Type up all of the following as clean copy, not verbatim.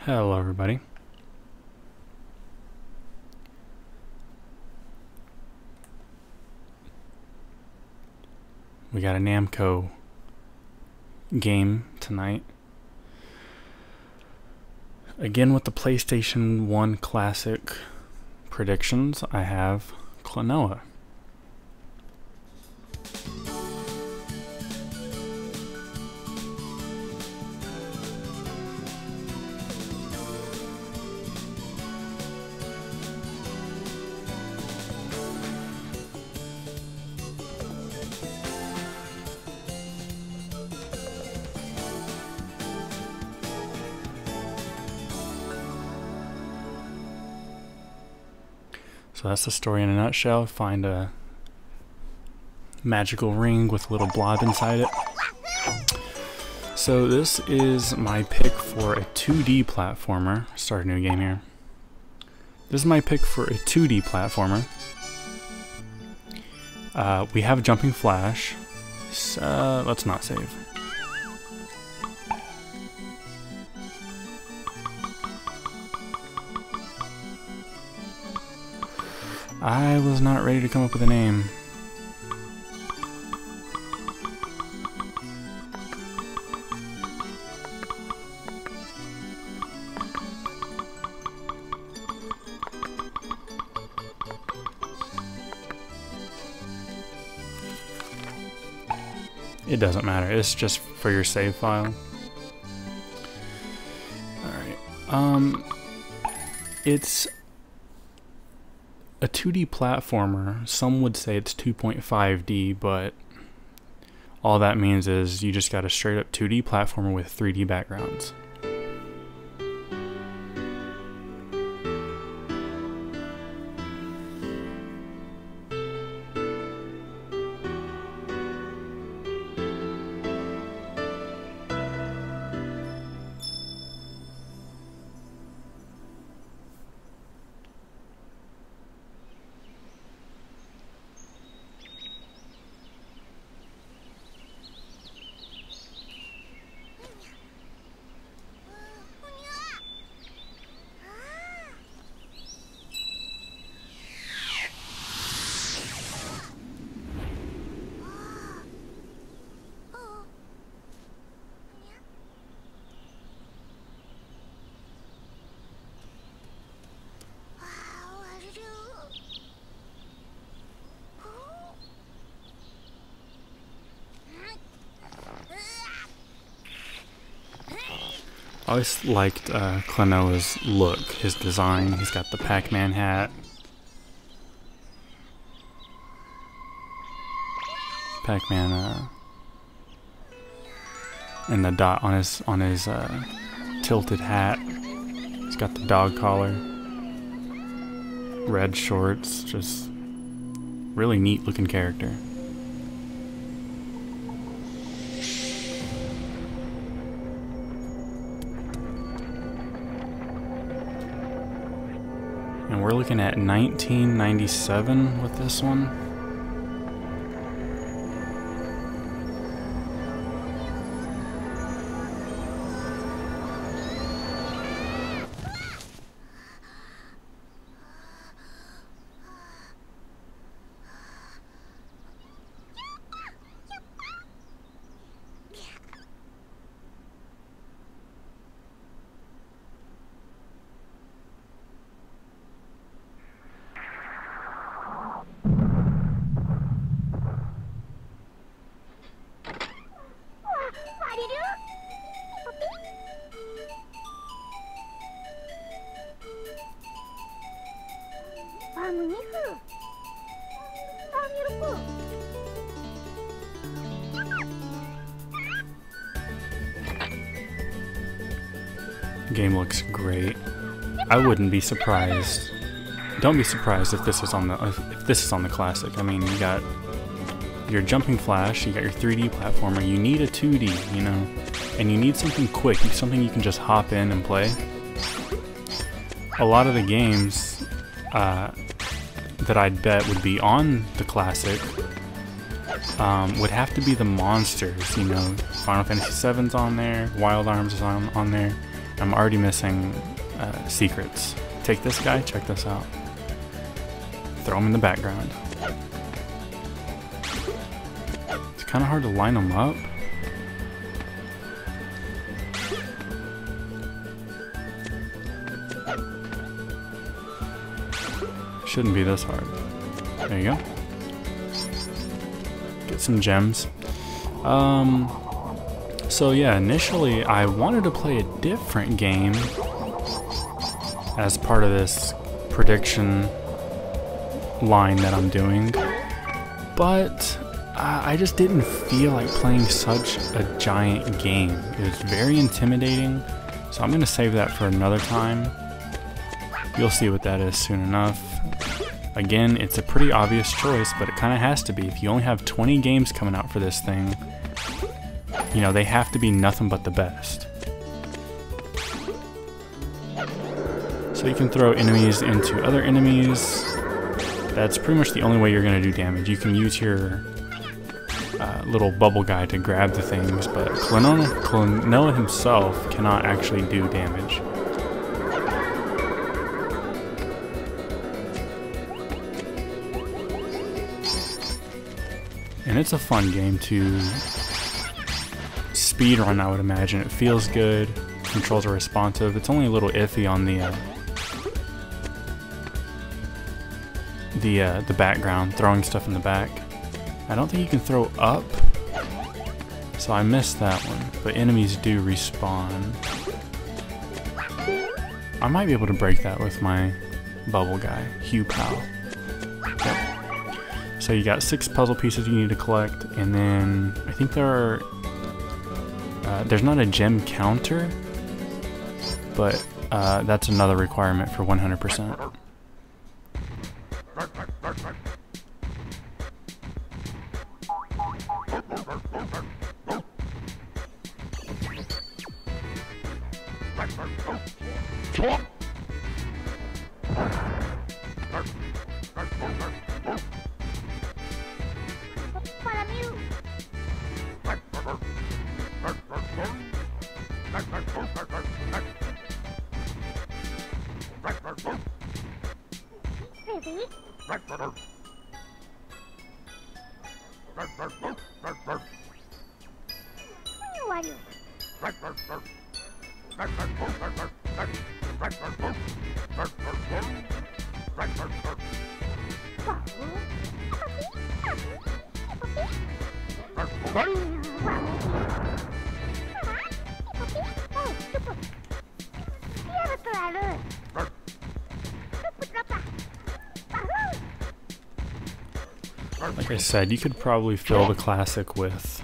Hello everybody. We got a Namco game tonight. Again with the PlayStation 1 Classic predictions, I have Klonoa. So that's the story in a nutshell. Find a magical ring with a little blob inside it. So this is my pick for a 2D platformer. Start a new game here. This is my pick for a 2D platformer. We have Jumping Flash. So let's not save. I was not ready to come up with a name. It doesn't matter, it's just for your save file. Alright, it's a 2D platformer. Some would say it's 2.5D, but all that means is you just got a straight up 2D platformer with 3D backgrounds. I always liked Klonoa's look, his design. He's got the Pac-Man hat. Pac-Man and the dot on his tilted hat. He's got the dog collar. Red shorts, just really neat looking character. And we're looking at 1997 with this one. Game looks great. I wouldn't be surprised. Don't be surprised if this is on the classic. I mean, you got your Jumping Flash, you got your 3D platformer. You need a 2D, you know, and you need something quick, something you can just hop in and play. A lot of the games that I'd bet would be on the classic would have to be the monsters, you know. Final Fantasy VII's on there, Wild Arms is on there. I'm already missing secrets. Take this guy, check this out. Throw him in the background. It's kind of hard to line them up. Shouldn't be this hard. There you go. Get some gems. So yeah, initially I wanted to play a different game as part of this prediction line that I'm doing, but I just didn't feel like playing such a giant game. It was very intimidating, so I'm gonna save that for another time. You'll see what that is soon enough. Again, it's a pretty obvious choice, but it kind of has to be. If you only have 20 games coming out for this thing, you know, they have to be nothing but the best. So you can throw enemies into other enemies. That's pretty much the only way you're going to do damage. You can use your little bubble guy to grab the things, but Klonoa himself cannot actually do damage. And it's a fun game to speedrun, I would imagine. It feels good, controls are responsive. It's only a little iffy on the background, throwing stuff in the back. I don't think you can throw up, so I missed that one, but enemies do respawn. I might be able to break that with my bubble guy, Hugh Powell. Yep. So you got 6 puzzle pieces you need to collect, and then I think there's not a gem counter, but that's another requirement for 100%. Like I said, you could probably fill the classic with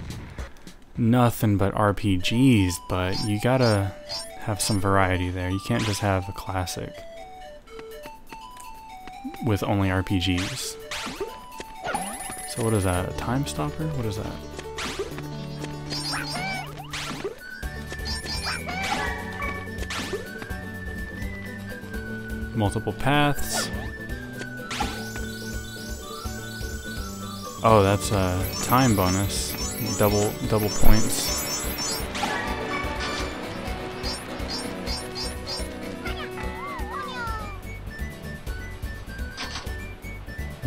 nothing but RPGs, but you gotta have some variety there. You can't just have a classic with only RPGs. So what is that, a time stopper? What is that? Multiple paths. Oh, that's a time bonus. Double points.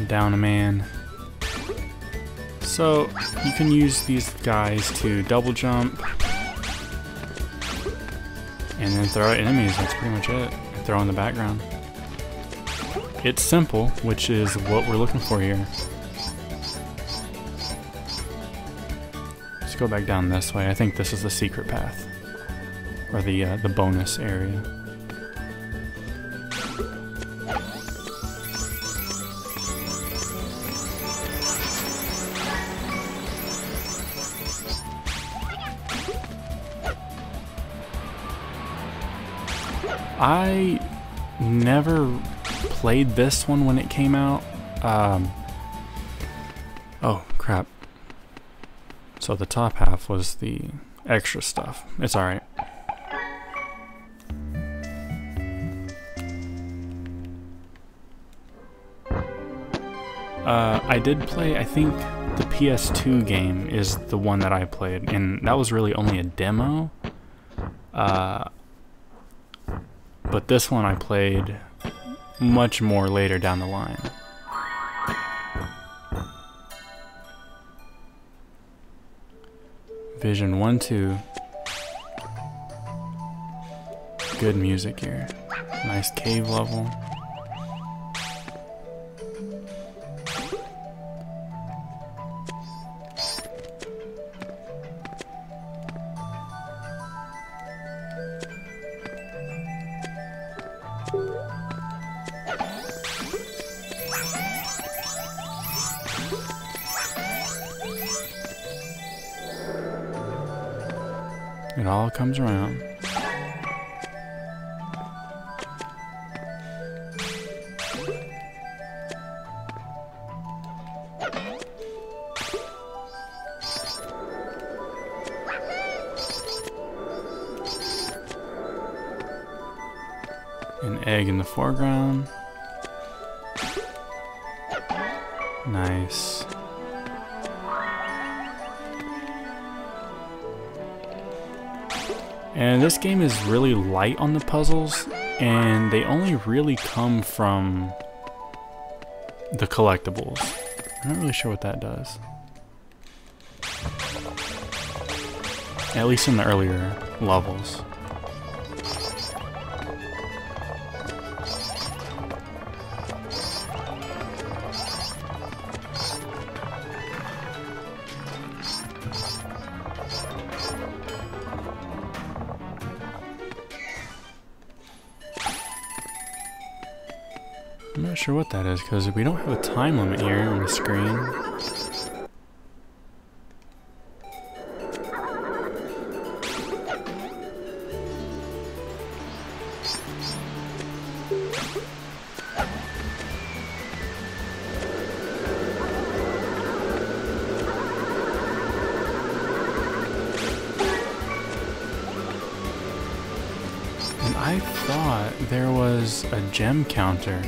Down a man. So you can use these guys to double jump and then throw at enemies. That's pretty much it. Throw in the background. It's simple, which is what we're looking for here. Let's go back down this way. I think this is the secret path, or the bonus area. I never played this one when it came out. Oh crap. So the top half was the extra stuff. It's alright. I did play, I think the PS2 game is the one that I played, and that was really only a demo. but this one I played much more later down the line. Vision 1, 2. Good music here. Nice cave level. It all comes around. An egg in the foreground. Nice. And this game is really light on the puzzles, and they only really come from the collectibles. I'm not really sure what that does. At least in the earlier levels. I'm not sure what that is, because we don't have a time limit here on the screen. And I thought there was a gem counter.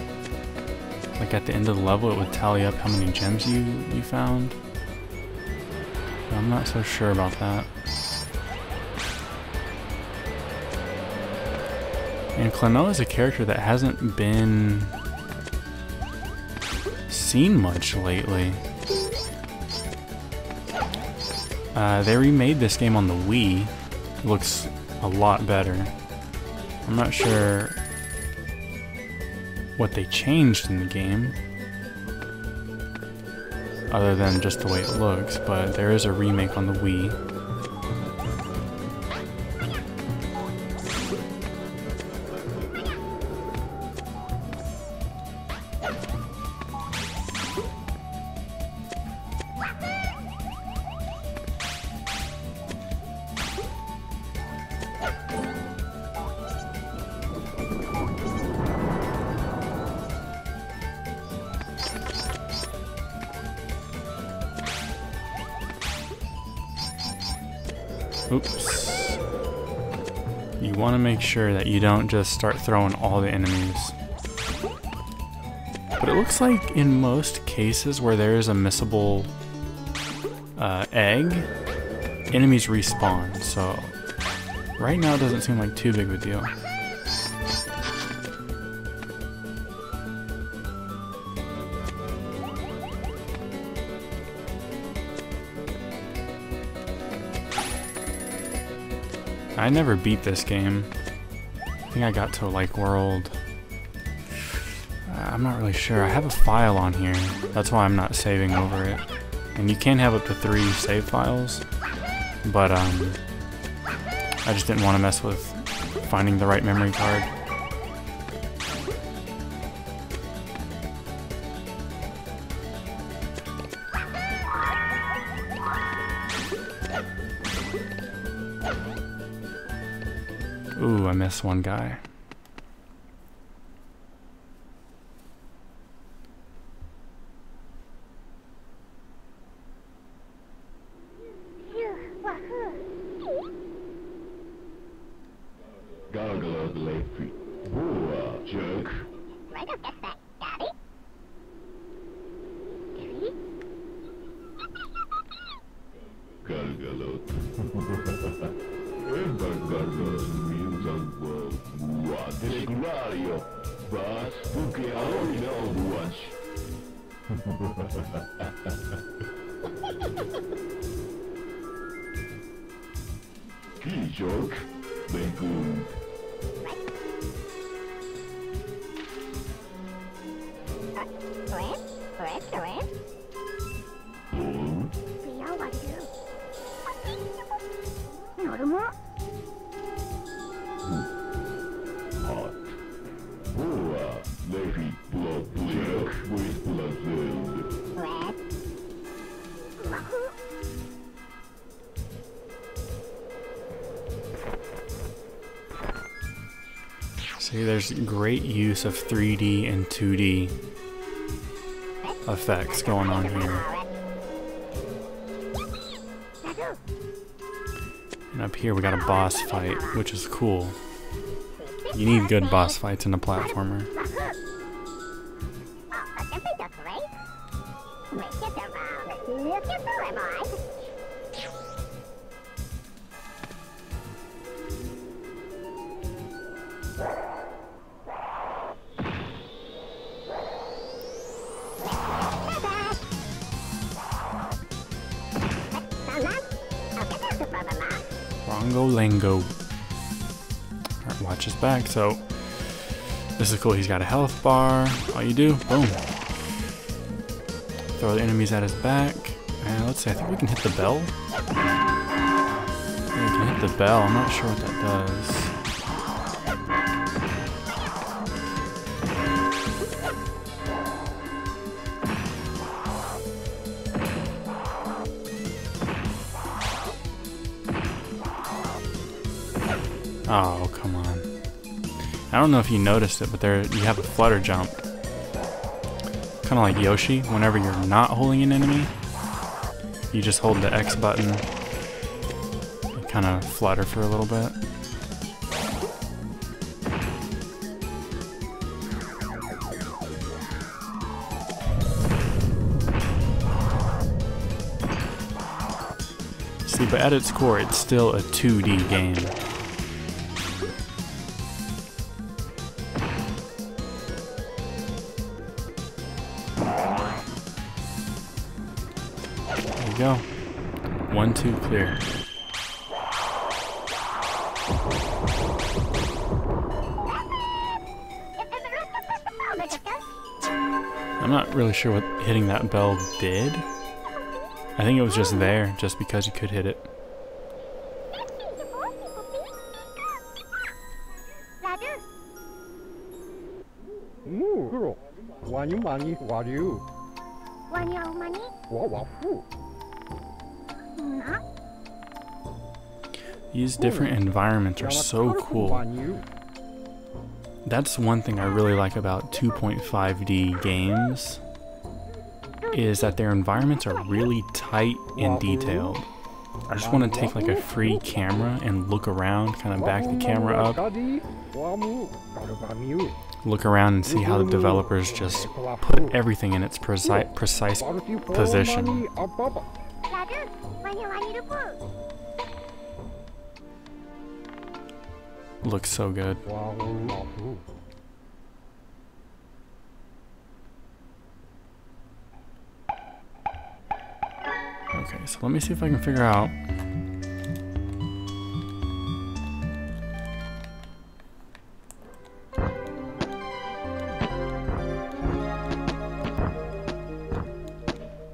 Like at the end of the level, it would tally up how many gems you found. But I'm not so sure about that. And Klonoa is a character that hasn't been seen much lately. They remade this game on the Wii. It looks a lot better. I'm not sure what they changed in the game, other than just the way it looks, but there is a remake on the Wii. Oops. You want to make sure that you don't just start throwing all the enemies. But it looks like in most cases where there is a missable egg, enemies respawn. So right now it doesn't seem like too big of a deal. I never beat this game. I think I got to like world... I'm not really sure. I have a file on here. That's why I'm not saving over it. And you can have up to 3 save files. But I just didn't want to mess with finding the right memory card. Ooh, I missed one guy. Gargle of Lake Boa jerk. Right up, guess that, Daddy. Gargle. Gargle means a world. Mario, but spooky already know Overwatch. Key joke, Bacon. Hot. Boa, Lady Blood Jack with Blood. See, there's great use of 3D and 2D effects going on here. And up here we got a boss fight, which is cool. You need good boss fights in a platformer. Rongo Lango. Alright, watch his back. So, this is cool. He's got a health bar. All you do, boom. Throw the enemies at his back. And let's see, I think we can hit the bell. Yeah, we can hit the bell. I'm not sure what that does. Oh, come on. I don't know if you noticed it, but there you have a flutter jump. Kind of like Yoshi, whenever you're not holding an enemy, you just hold the X button and kind of flutter for a little bit. See, but at its core, it's still a 2D game. There you go. 1, 2, clear. I'm not really sure what hitting that bell did. I think it was just there, just because you could hit it. These different environments are so cool. That's one thing I really like about 2.5D games, is that their environments are really tight and detailed. I just want to take like a free camera and look around, kind of back the camera up, look around and see how the developers just put everything in its precise position. Looks so good. Okay, so let me see if I can figure out.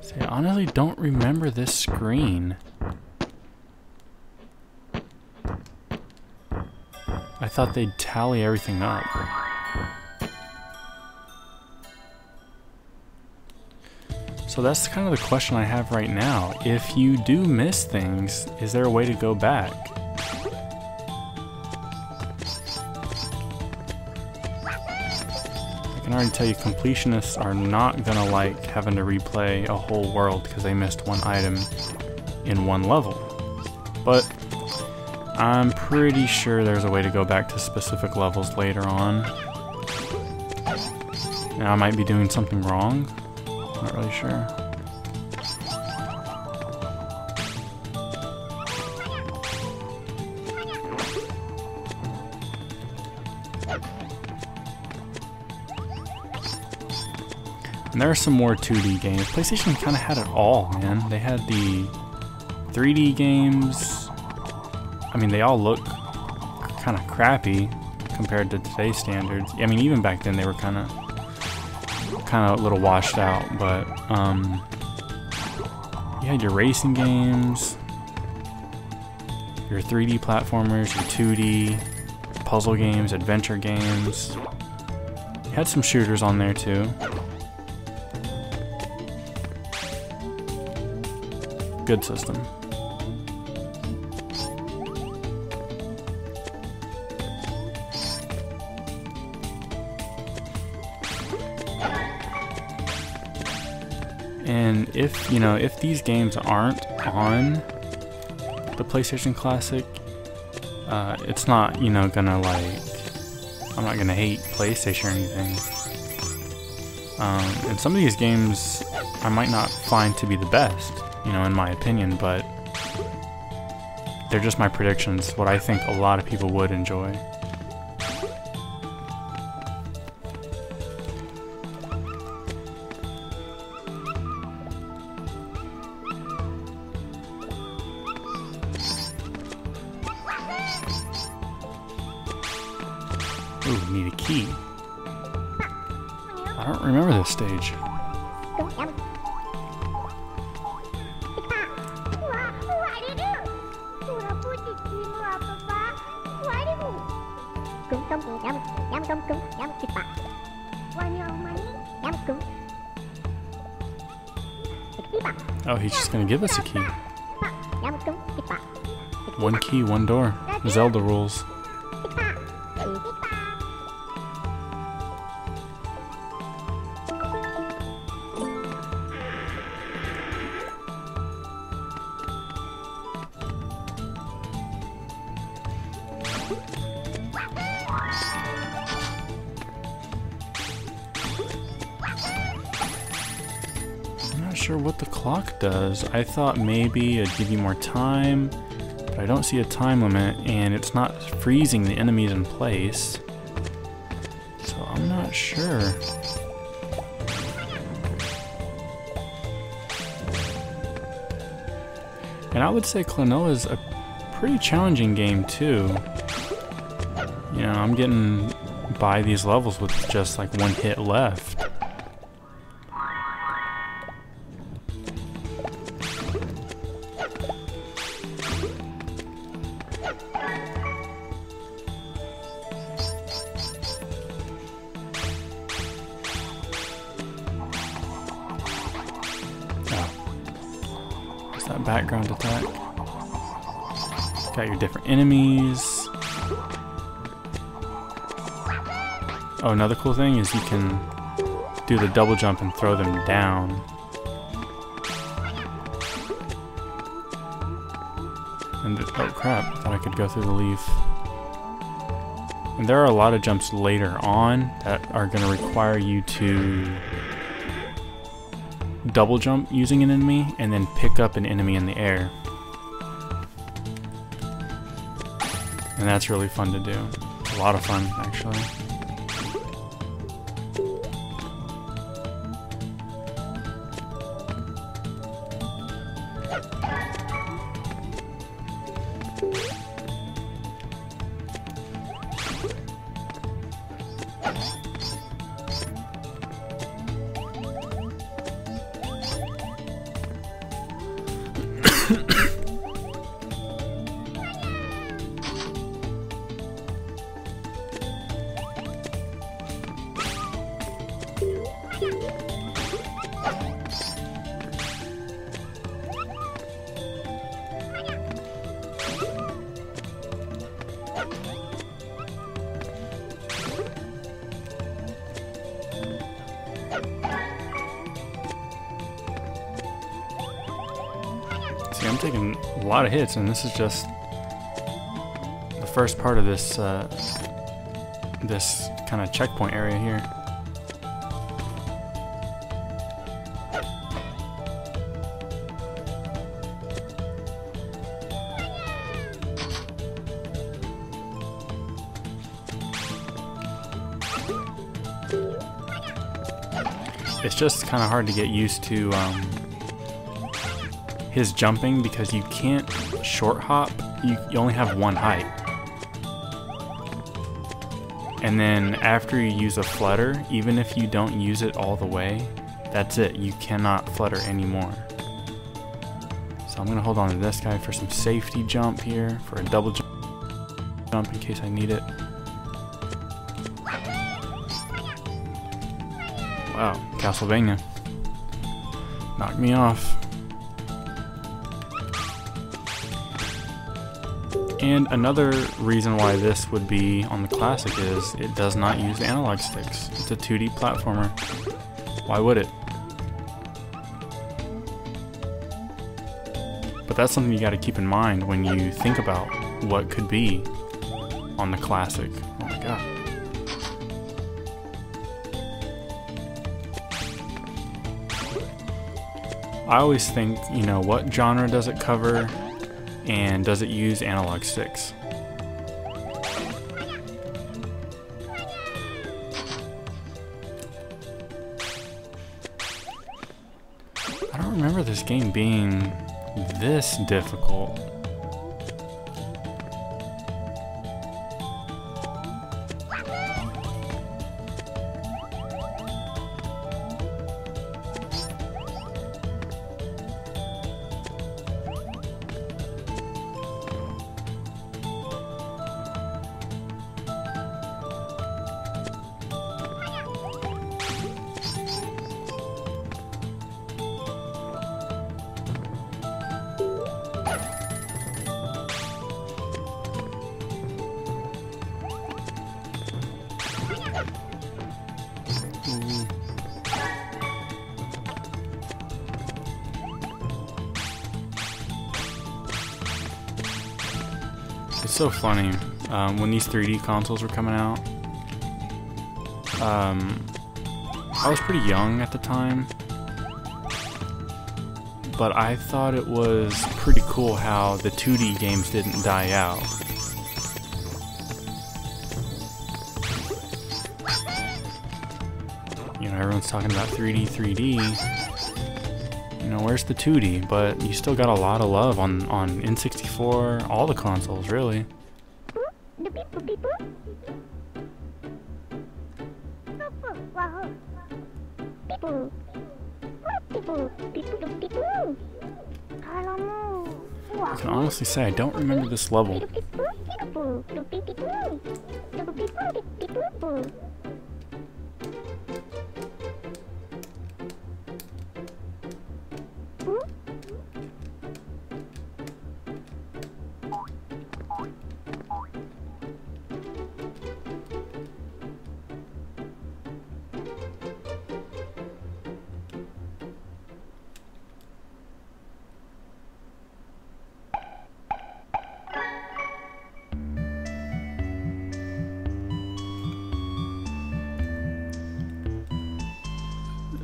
See, I honestly don't remember this screen. I thought they'd tally everything up. So that's kind of the question I have right now. If you do miss things, is there a way to go back? I can already tell you completionists are not gonna like having to replay a whole world because they missed one item in one level. But I'm pretty sure there's a way to go back to specific levels later on. Now I might be doing something wrong. Not really sure. And there are some more 2D games. PlayStation kind of had it all, man. They had the 3D games. I mean, they all look kind of crappy compared to today's standards. I mean, even back then they were kind of a little washed out. But you had your racing games, your 3D platformers, your 2D puzzle games, adventure games. You had some shooters on there too. Good system. And if these games aren't on the PlayStation Classic, it's not, gonna I'm not gonna hate PlayStation or anything. And some of these games I might not find to be the best, in my opinion, but they're just my predictions, what I think a lot of people would enjoy. Ooh, need a key. I don't remember this stage. Oh, he's just gonna give us a key. One key, one door. Zelda rules. Sure what the clock does. I thought maybe it'd give you more time, but I don't see a time limit, and it's not freezing the enemies in place, so I'm not sure. And I would say Klonoa is a pretty challenging game too. I'm getting by these levels with just like one hit left. That background attack. Got your different enemies. Oh, another cool thing is you can do the double jump and throw them down. And oh crap, I thought I could go through the leaf. And there are a lot of jumps later on that are going to require you to double jump using an enemy and then pick up an enemy in the air. And that's really fun to do. A lot of fun, actually. See, I'm taking a lot of hits, and this is just the first part of this this kind of checkpoint area here. it's just kind of hard to get used to his jumping because you can't short hop. You only have one height. And then after you use a flutter, even if you don't use it all the way, that's it. You cannot flutter anymore. So I'm gonna hold on to this guy for some safety jump here, for a double jump in case I need it. Wow, Castlevania. Knocked me off. And another reason why this would be on the Classic is it does not use analog sticks. It's a 2D platformer. Why would it? But that's something you gotta keep in mind when you think about what could be on the Classic. Oh my god. I always think, you know, what genre does it cover? And does it use analog sticks? I don't remember this game being this difficult. It's so funny, when these 3D consoles were coming out, I was pretty young at the time, but I thought it was pretty cool how the 2D games didn't die out. You know, everyone's talking about 3D. You know, where's the 2D? But you still got a lot of love on N64, all the consoles, really. I can honestly say I don't remember this level.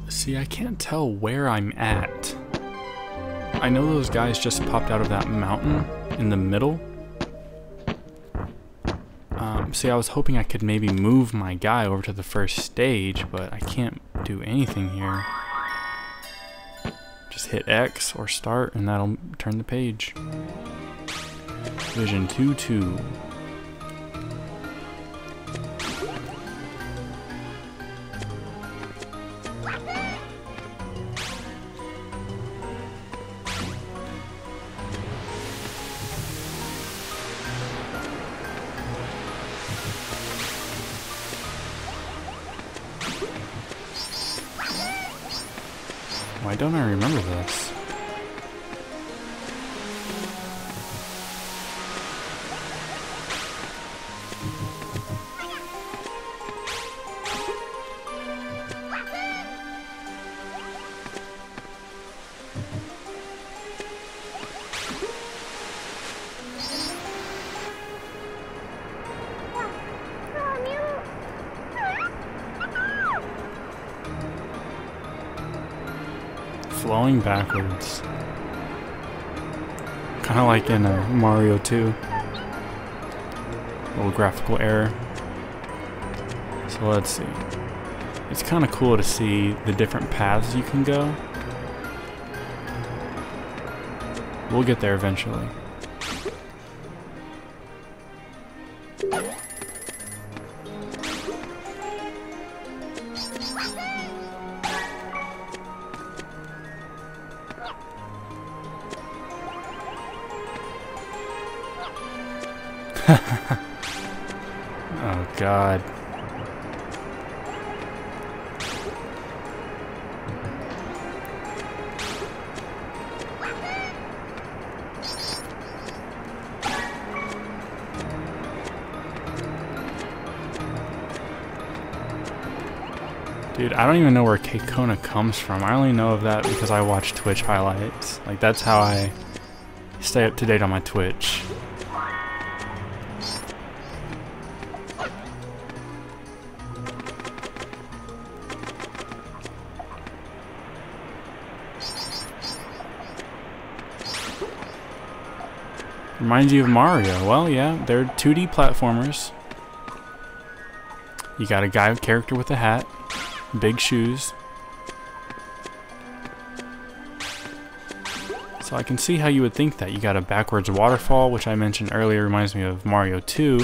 See, I can't tell where I'm at. I know those guys just popped out of that mountain in the middle. See, I was hoping I could maybe move my guy over to the first stage, but I can't do anything here. Just hit X or start and that'll turn the page. Vision 2-2. Why don't I remember this? Flowing backwards. Kind of like in Mario 2. Little graphical error. So let's see. It's kind of cool to see the different paths you can go. We'll get there eventually. Oh God. Dude, I don't even know where Klonoa comes from. I only know of that because I watch Twitch highlights. Like, that's how I stay up to date on my Twitch. Reminds you of Mario. Well, yeah, they're 2D platformers. You got a guy character with a hat, big shoes. So I can see how you would think that. You got a backwards waterfall, which I mentioned earlier, reminds me of Mario 2.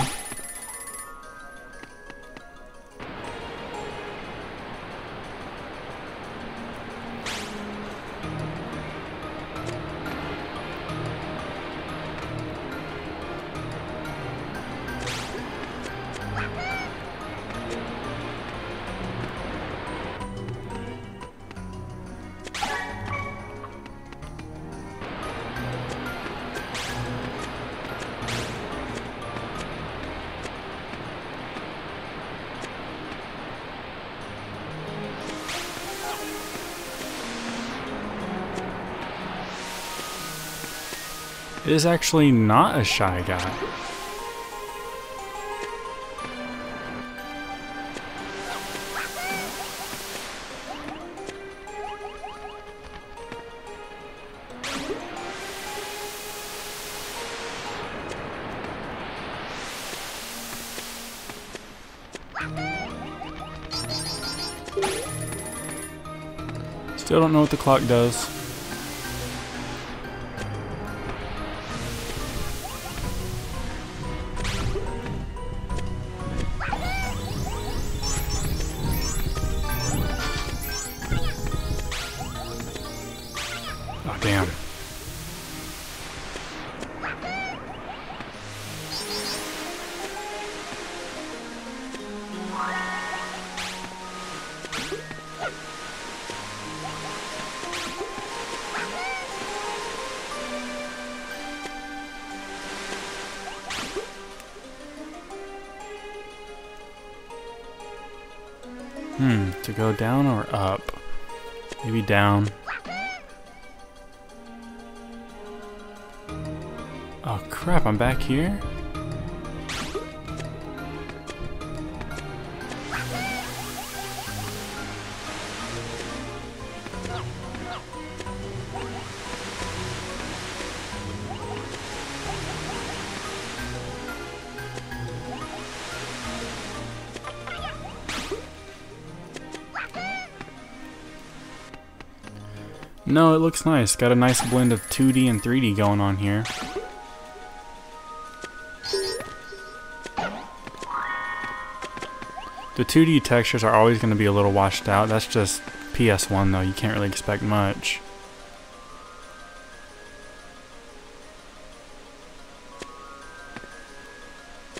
It is actually not a Shy Guy. Still don't know what the clock does. Oh, damn. To go down or up? Maybe down. Oh crap, I'm back here? No, it looks nice. Got a nice blend of 2D and 3D going on here. The 2D textures are always going to be a little washed out. That's just PSOne though. You can't really expect much.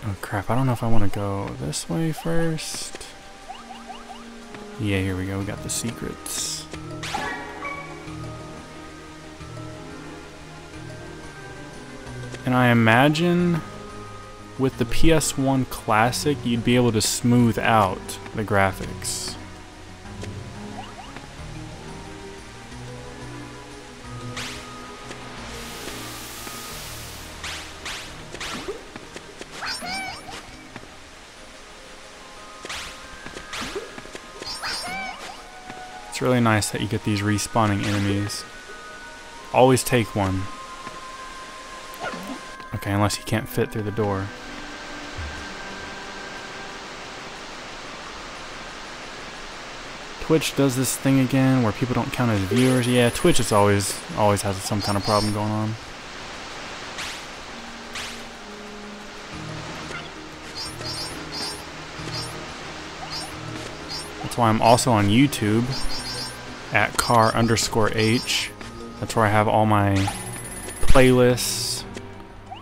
Oh crap, I don't know if I want to go this way first. Yeah, here we go. We got the secrets. And I imagine with the PSOne Classic, you'd be able to smooth out the graphics. It's really nice that you get these respawning enemies. Always take one. Okay, unless you can't fit through the door. Twitch does this thing again where people don't count as viewers. Yeah, Twitch is always has some kind of problem going on. That's why I'm also on YouTube at Car_h. That's where I have all my playlists.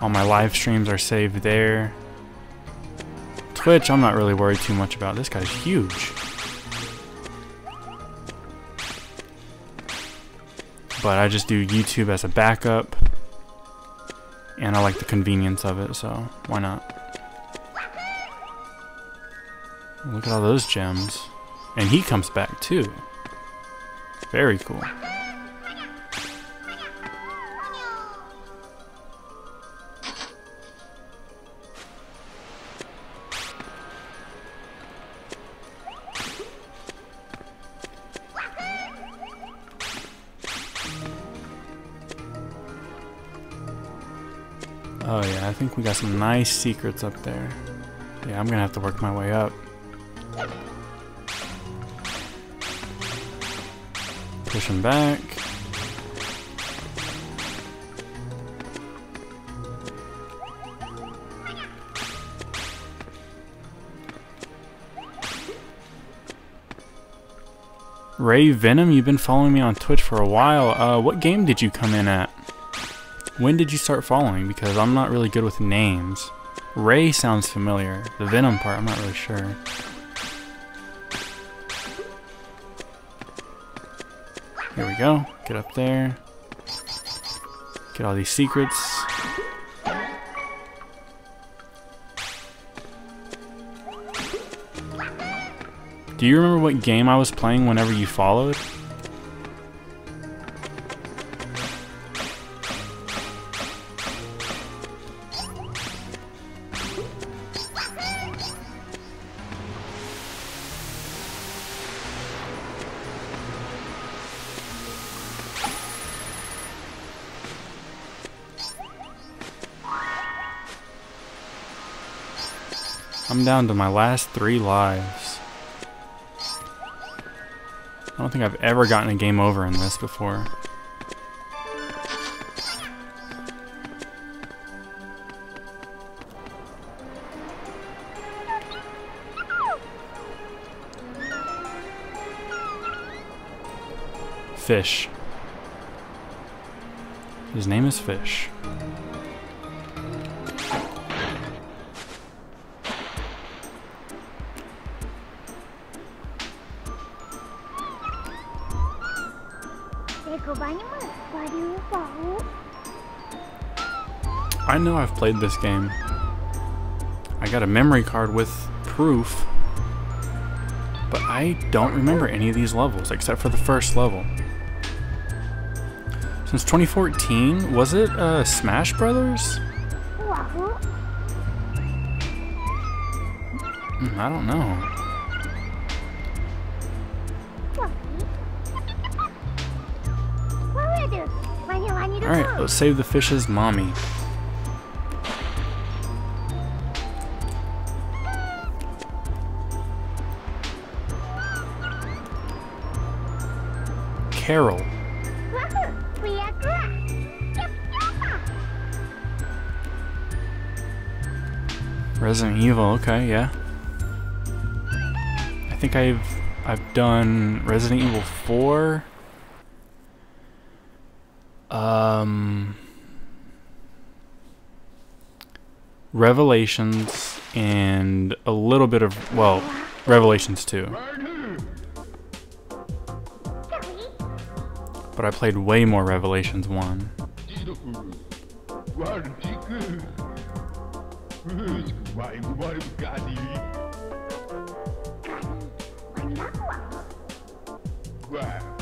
All my live streams are saved there. Twitch, I'm not really worried too much about. This guy's huge. But I just do YouTube as a backup. And I like the convenience of it, so why not? Look at all those gems. And he comes back too. Very cool. Oh yeah, I think we got some nice secrets up there. Yeah, I'm gonna have to work my way up. Push him back. Ray Venom, you've been following me on Twitch for a while. What game did you come in at? When did you start following? Because I'm not really good with names. Ray sounds familiar. The Venom part, I'm not really sure. Here we go. Get up there. Get all these secrets. Do you remember what game I was playing whenever you followed? I'm down to my last 3 lives. I don't think I've ever gotten a game over in this before. Fish. His name is Fish. I know I've played this game. I got a memory card with proof, but I don't remember any of these levels except for the first level. Since 2014, was it Smash Brothers? I don't know. Alright, let's save the fish's mommy. Carol. Resident Evil, okay, yeah. I think I've done Resident Evil 4. Revelations and a little bit of, well, Revelations 2. But I played way more Revelations 1.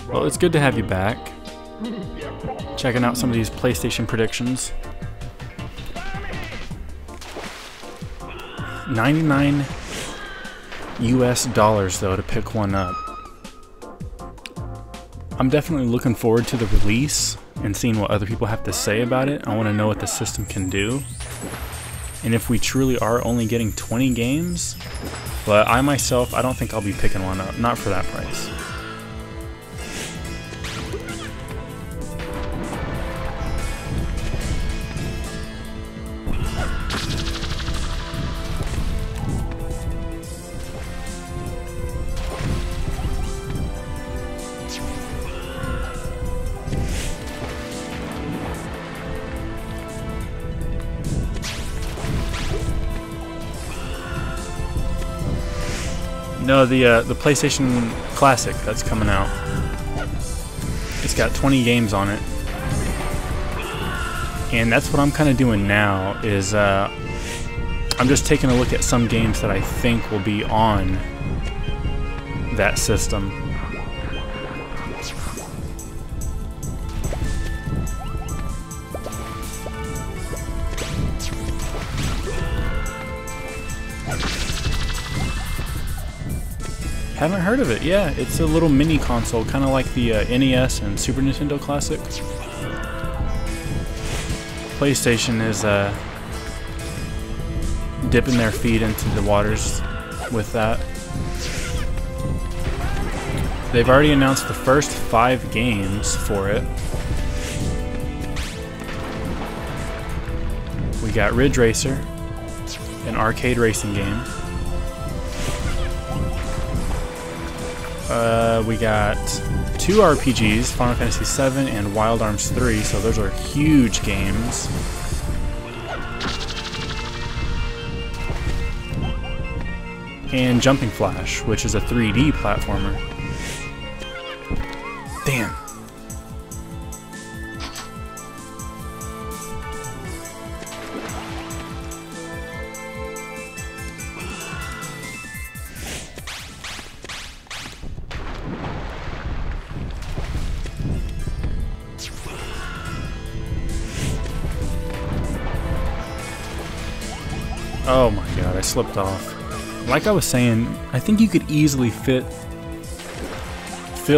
Well, it's good to have you back. Checking out some of these PlayStation predictions. 99 US dollars though to pick one up. I'm definitely looking forward to the release and seeing what other people have to say about it. I want to know what the system can do. And if we truly are only getting 20 games, but I myself, I don't think I'll be picking one up. Not for that price. No, the PlayStation Classic that's coming out. It's got 20 games on it. And that's what I'm kind of doing now, is I'm just taking a look at some games that I think will be on that system. Haven't heard of it. Yeah, it's a little mini console, kind of like the NES and Super Nintendo Classic. PlayStation is dipping their feet into the waters with that. They've already announced the first 5 games for it. We got Ridge Racer, an arcade racing game. We got 2 RPGs, Final Fantasy VII and Wild Arms 3, so those are huge games. And Jumping Flash, which is a 3D platformer. Damn. Oh my god, I slipped off. Like I was saying, I think you could easily fill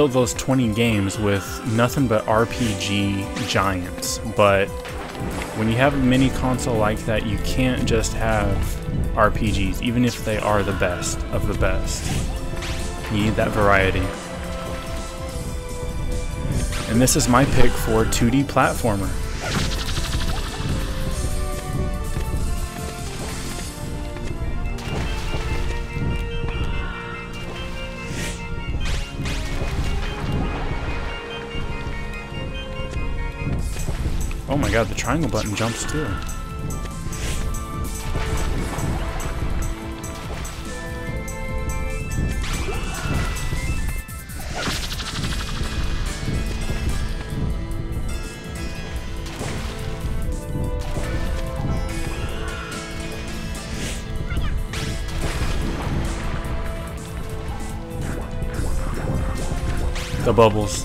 those 20 games with nothing but RPG giants, but when you have a mini console like that, you can't just have RPGs, even if they are the best of the best. You need that variety. And this is my pick for 2D platformer. Oh my god, the triangle button jumps too. The bubbles.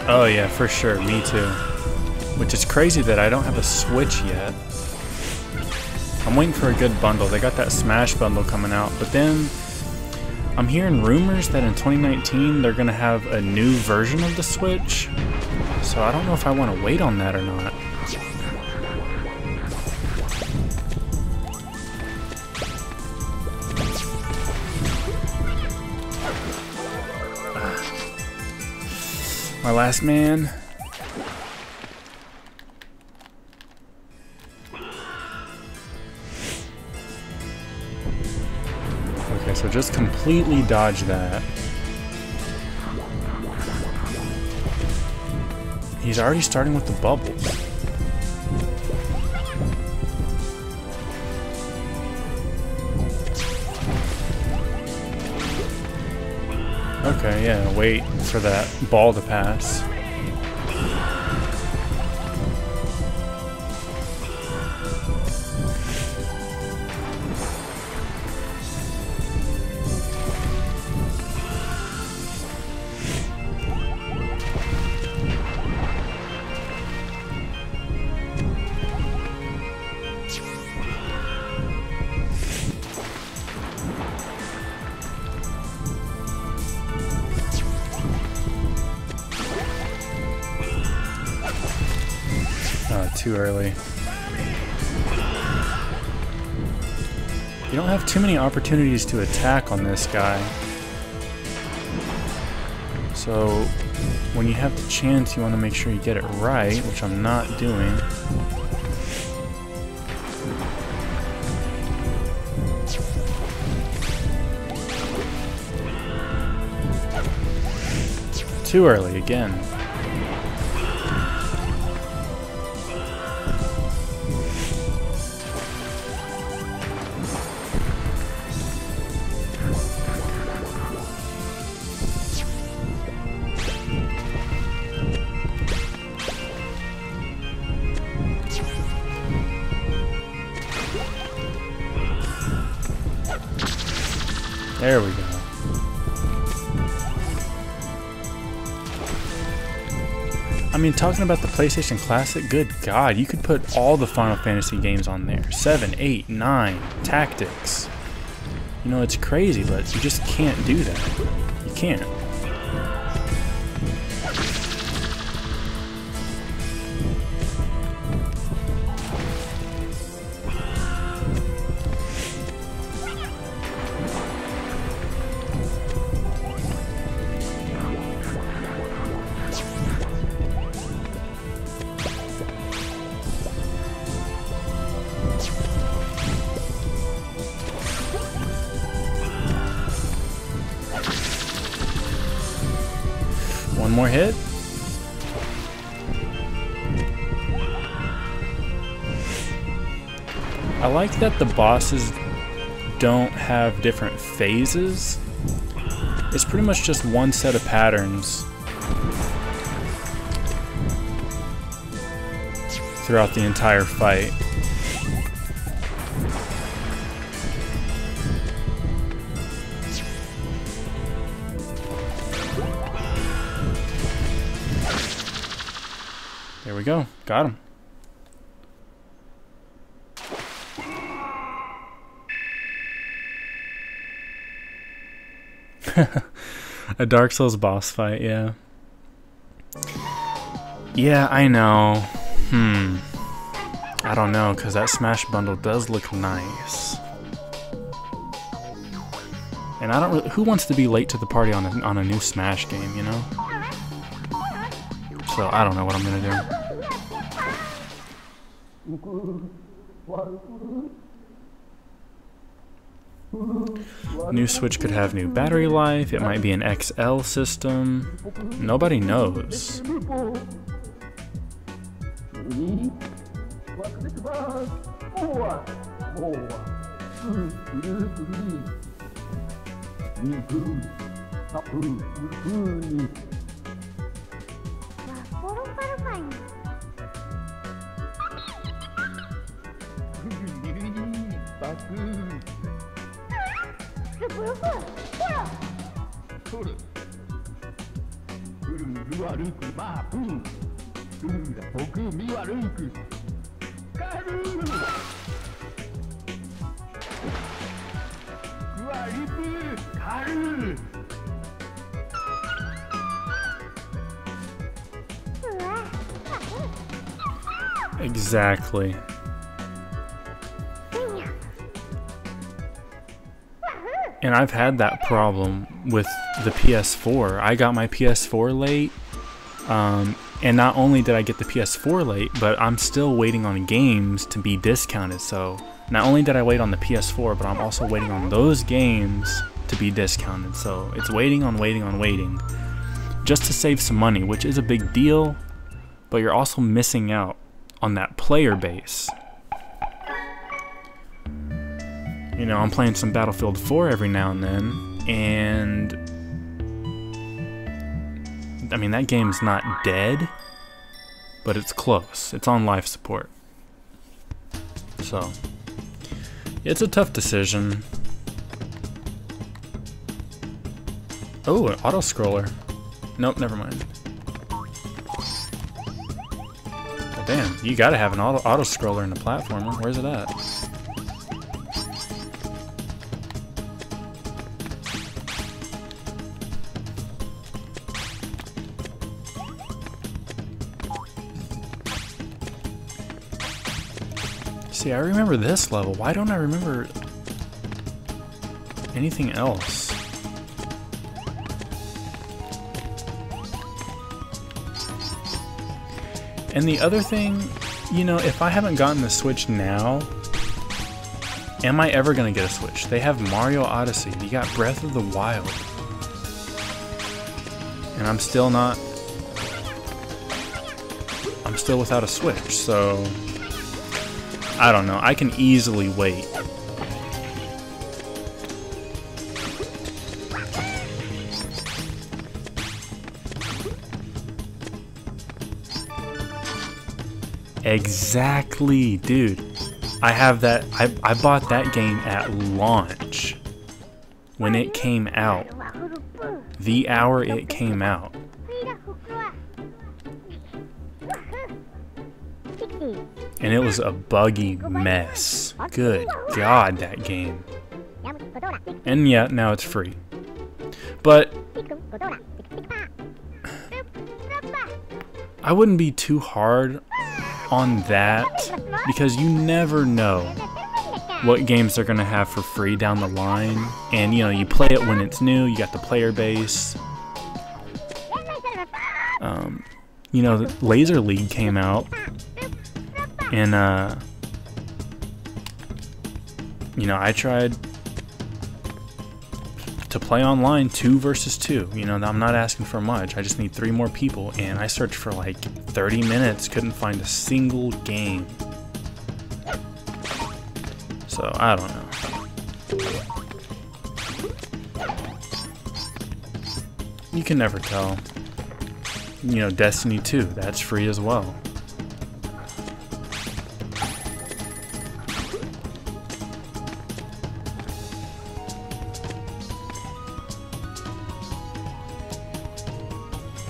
Oh yeah, for sure, me too. Which is crazy that I don't have a Switch yet. I'm waiting for a good bundle. They got that Smash bundle coming out, but then I'm hearing rumors that in 2019 they're gonna have a new version of the Switch. So I don't know if I want to wait on that or not. My last man. Okay, so just completely dodge that. He's already starting with the bubbles. Okay, yeah, wait for that ball to pass. Too early. You don't have too many opportunities to attack on this guy. So when you have the chance, you want to make sure you get it right, which I'm not doing. Too early again. There we go. I mean, talking about the PlayStation Classic, good God, you could put all the Final Fantasy games on there. 7, 8, 9, Tactics. You know, it's crazy, but you just can't do that. You can't. One more hit. I like that the bosses don't have different phases. It's pretty much just one set of patterns throughout the entire fight. There we go. Got him. A Dark Souls boss fight, yeah. Yeah, I know. I don't know, because that Smash bundle does look nice. And I don't really... Who wants to be late to the party on a new Smash game, you know? So, I don't know what I'm gonna do. New Switch could have new battery life. It might be an XL system. Nobody knows. Exactly. And I've had that problem with the PS4. I got my PS4 late, and not only did I get the PS4 late, but I'm still waiting on games to be discounted. So not only did I wait on the PS4, but I'm also waiting on those games to be discounted. So it's waiting on waiting on waiting, just to save some money, which is a big deal, but you're also missing out on that player base. You know, I'm playing some Battlefield 4 every now and then, and I mean, that game's not dead, but it's close. It's on life support. So, it's a tough decision. Oh, an auto-scroller. Nope, never mind. Oh, damn, you gotta have an auto-scroller in the platformer. Where's it at? See, I remember this level. Why don't I remember anything else? And the other thing, you know, if I haven't gotten the Switch now, am I ever going to get a Switch? They have Mario Odyssey. You got Breath of the Wild. and I'm still without a Switch, so I don't know. I can easily wait. Exactly, dude. I have that. I bought that game at launch when it came out. The hour it came out. And it was a buggy mess. Good God, that game. And yeah, now it's free. But I wouldn't be too hard on that because you never know what games they're gonna have for free down the line. And you know, you play it when it's new, you got the player base. You know, Laser League came out, and you know, I tried to play online 2 versus 2. You know, I'm not asking for much. I just need 3 more people, and I searched for like 30 minutes, couldn't find a single game. So I don't know. You can never tell. You know, Destiny 2, that's free as well.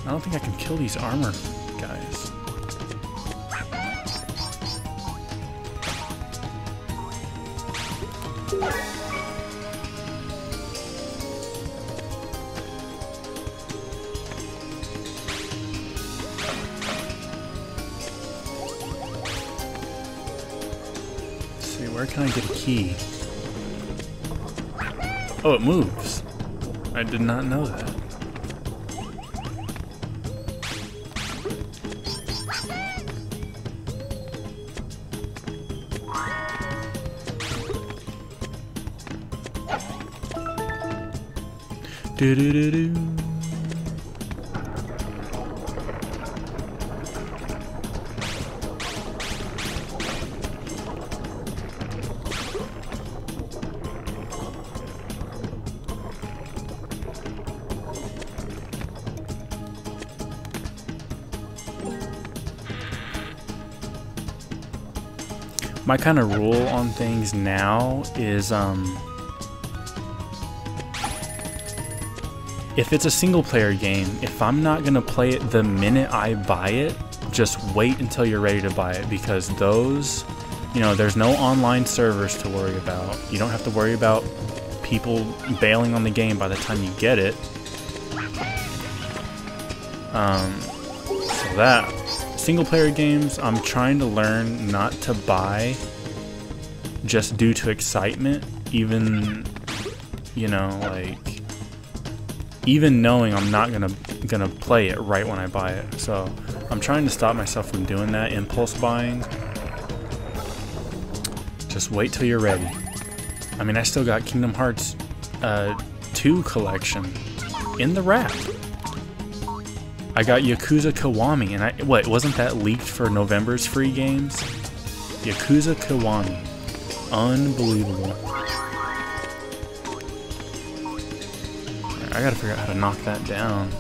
I don't think I can kill these armor guys. Let's see, where can I get a key? Oh, it moves. I did not know that. Do do do do. My kind of rule on things now is if it's a single player game, if I'm not gonna play it the minute I buy it, just wait until you're ready to buy it, because those, you know, there's no online servers to worry about. You don't have to worry about people bailing on the game by the time you get it. So that, single player games, I'm trying to learn not to buy just due to excitement, even, you know, like, even knowing I'm not gonna play it right when I buy it. So I'm trying to stop myself from doing that impulse buying. Just wait till you're ready. I mean, I still got Kingdom Hearts 2 collection in the wrap. I got Yakuza Kiwami, and what, wasn't that leaked for November's free games? Yakuza Kiwami. Unbelievable. I gotta figure out how to knock that down.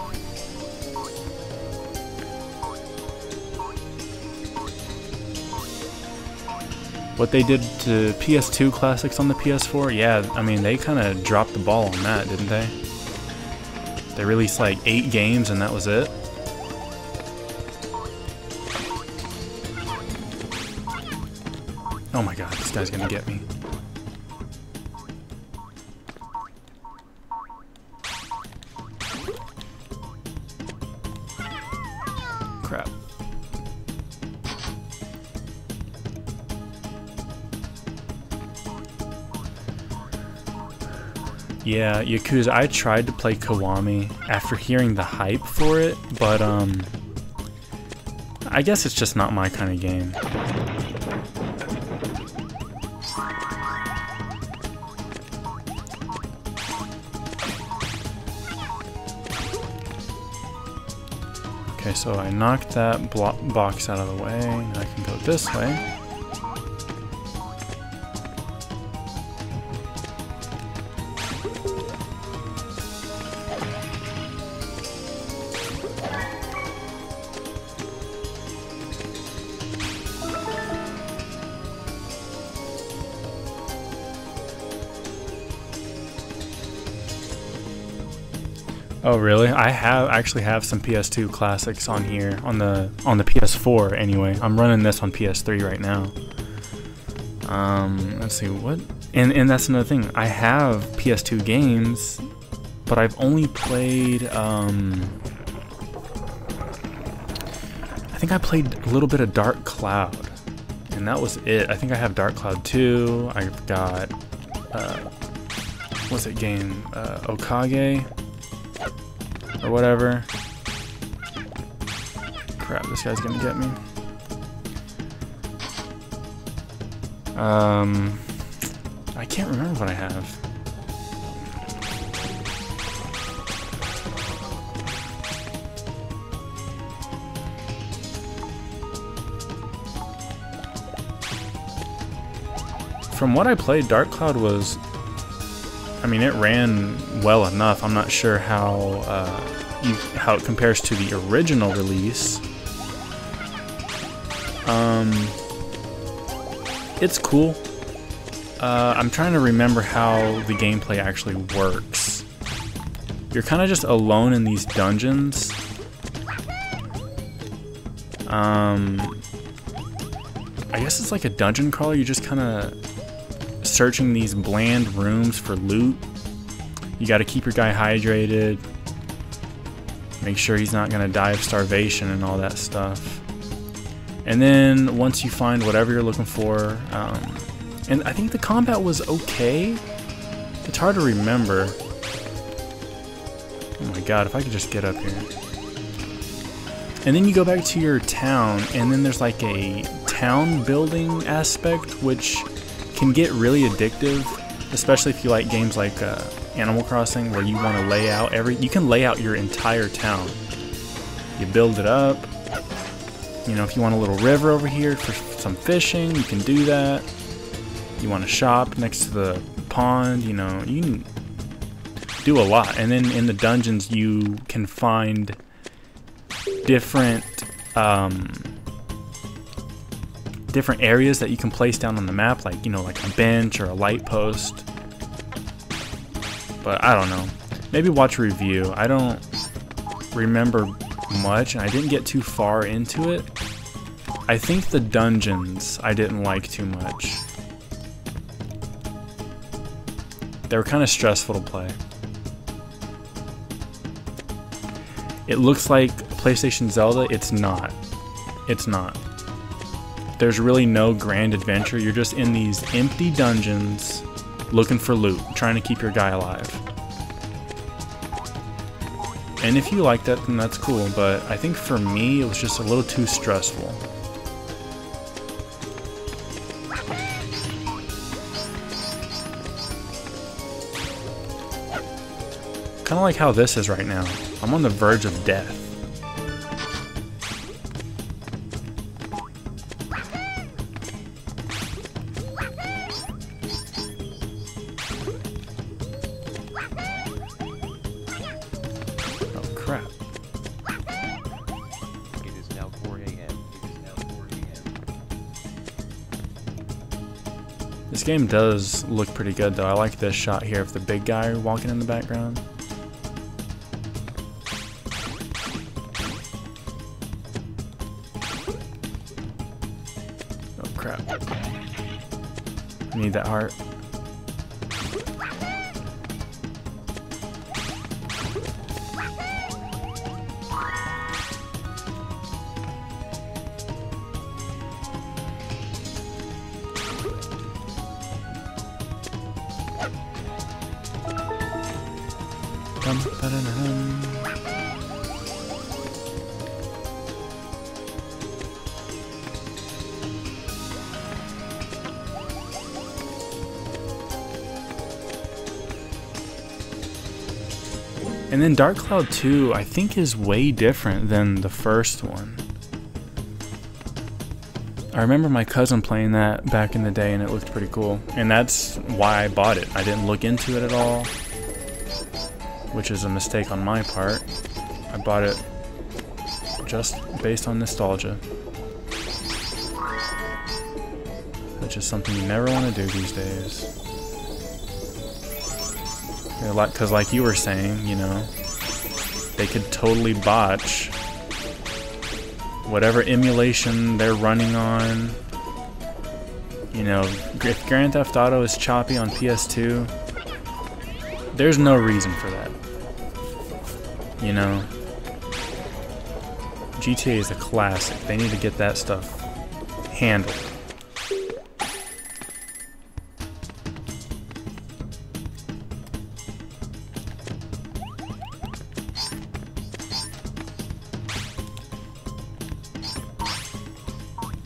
What they did to PS2 classics on the PS4, yeah, I mean, they kind of dropped the ball on that, didn't they? They released like 8 games and that was it. Oh my god, this guy's gonna get me. Crap. Yeah, Yakuza, I tried to play Kiwami after hearing the hype for it, but I guess it's just not my kind of game. Okay, so I knocked that box out of the way. Now I can go this way. Oh really? I actually have some PS2 classics on here on the PS4 anyway. I'm running this on PS3 right now. Let's see what, and that's another thing. I have PS2 games, but I've only played I think I played a little bit of Dark Cloud, and that was it. I think I have Dark Cloud 2. I've got what's that game? Okage or whatever. Crap, this guy's gonna get me. I can't remember what I have. From what I played, Dark Cloud was, I mean, it ran well enough. I'm not sure how it compares to the original release. It's cool. I'm trying to remember how the gameplay actually works. You're kind of just alone in these dungeons. I guess it's like a dungeon crawler. You're just kind of searching these bland rooms for loot. You got to keep your guy hydrated. Make sure he's not going to die of starvation and all that stuff. And then once you find whatever you're looking for, and I think the combat was okay. It's hard to remember. Oh my god, if I could just get up here. And then you go back to your town, and then there's like a town building aspect, which can get really addictive, especially if you like games like Animal Crossing, where you want to lay out you can lay out your entire town. You build it up. You know, if you want a little river over here for some fishing, you can do that. You want to shop next to the pond, you know, you can do a lot. And then in the dungeons, you can find different different areas that you can place down on the map, like, you know, like a bench or a light post. But I don't know. Maybe watch a review. I don't remember much, and I didn't get too far into it. I think the dungeons I didn't like too much. They were kind of stressful to play. It looks like PlayStation Zelda. It's not. It's not. There's really no grand adventure. You're just in these empty dungeons looking for loot, trying to keep your guy alive. And if you like that, then that's cool, but I think for me, it was just a little too stressful. Kind of like how this is right now. I'm on the verge of death. This game does look pretty good though. I like this shot here of the big guy walking in the background. Oh crap. I need that heart. And then Dark Cloud 2, I think, is way different than the first one. I remember my cousin playing that back in the day, and it looked pretty cool. And that's why I bought it. I didn't look into it at all, which is a mistake on my part. I bought it just based on nostalgia, which is something you never want to do these days. Because like you were saying, you know, they could totally botch whatever emulation they're running on. You know, if Grand Theft Auto is choppy on PS2, there's no reason for that. You know, GTA is a classic. They need to get that stuff handled.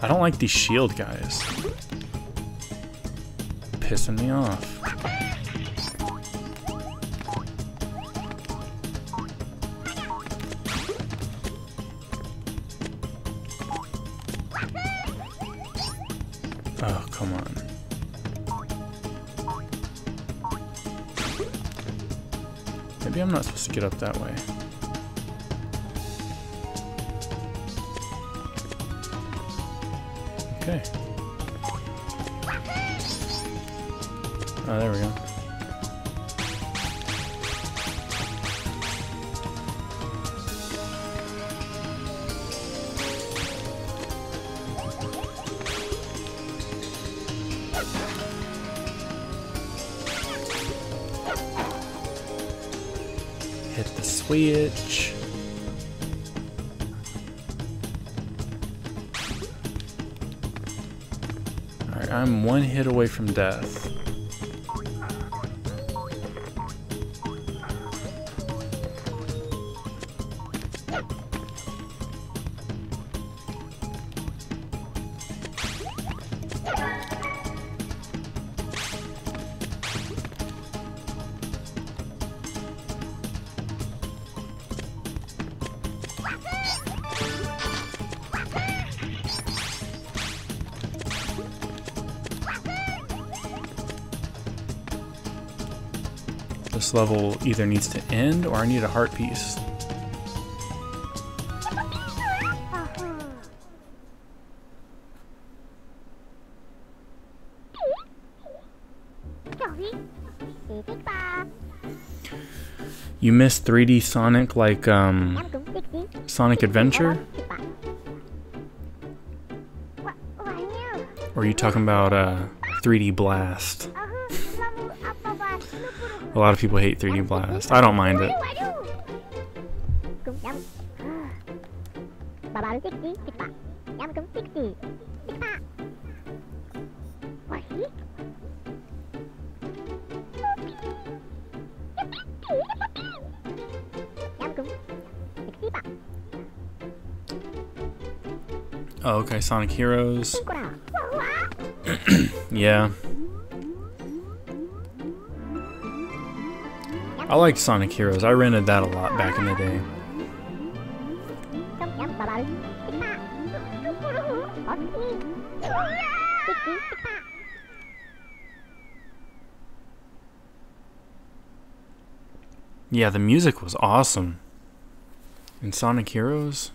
I don't like these shield guys. Pissing me off. Oh, come on. Maybe I'm not supposed to get up that way. Okay. Oh, there we go. Hit the switch. Alright, I'm one hit away from death. This level either needs to end or I need a heart piece. You missed 3D Sonic like Sonic Adventure? Or are you talking about 3D Blast? A lot of people hate 3D Blast. I don't mind it. Oh, okay, Sonic Heroes. Yeah. I like Sonic Heroes. I rented that a lot back in the day. Yeah, the music was awesome in Sonic Heroes.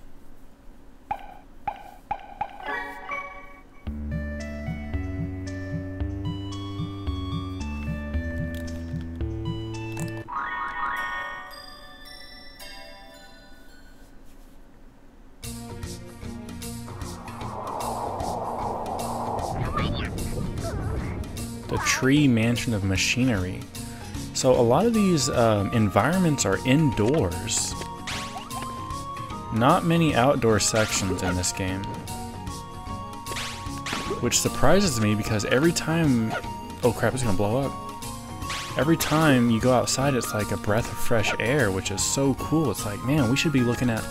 The Tree Mansion of Machinery. So a lot of these environments are indoors. Not many outdoor sections in this game. Which surprises me because every time... Oh crap, it's gonna blow up. Every time you go outside, it's like a breath of fresh air, which is so cool. It's like, man, we should be looking at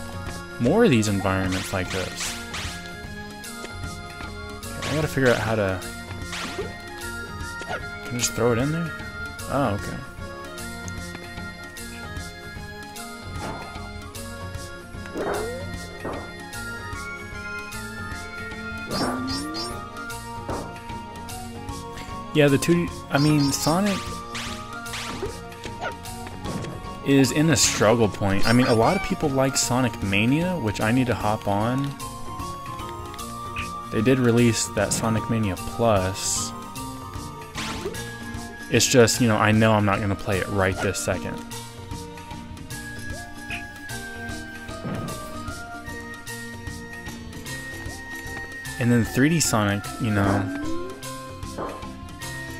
more of these environments like this. Okay, I gotta figure out how to... Can I just throw it in there? Oh, okay. Yeah, the 2D... I mean, Sonic is in a struggle point. I mean, a lot of people like Sonic Mania, which I need to hop on. They did release that Sonic Mania Plus. It's just, you know, I know I'm not going to play it right this second. And then 3D Sonic, you know,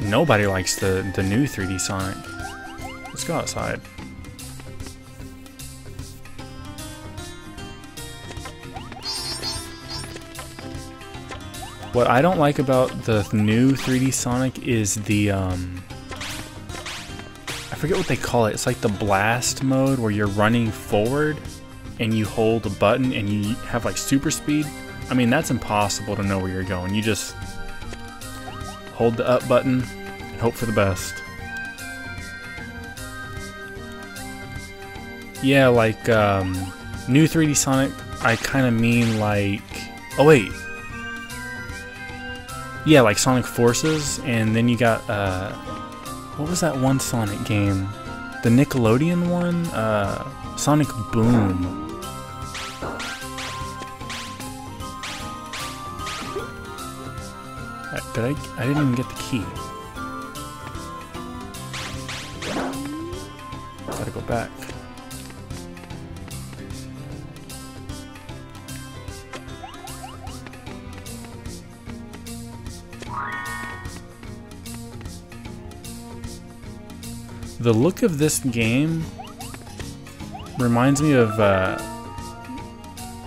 nobody likes the new 3D Sonic. Let's go outside. What I don't like about the new 3D Sonic is the, I forget what they call it. It's like the blast mode where you're running forward and you hold a button and you have like super speed. I mean, that's impossible to know where you're going. You just hold the up button and hope for the best. Yeah, like, new 3D Sonic, I kind of mean like... Oh, wait. Yeah, like Sonic Forces, and then you got, what was that one Sonic game? The Nickelodeon one? Sonic Boom. I didn't even get the key. Gotta go back. The look of this game reminds me of